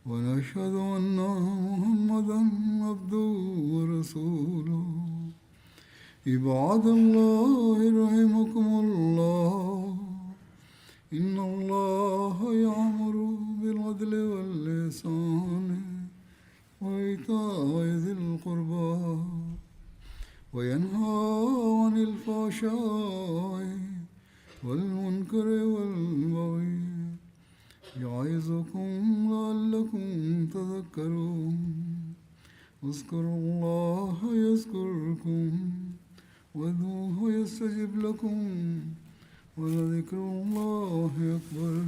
ونشهد أن محمدا عبده ورسوله عباد الله رحمكم الله إن الله يأمر بالعدل والإحسان وإيتاء ذي القربى وينهى عن الفحشاء والمنكر والبغي يعظكم لعلكم تذكرون واذكروا الله يذكركم وادعوه يستجب لكم ولذكر الله أكبر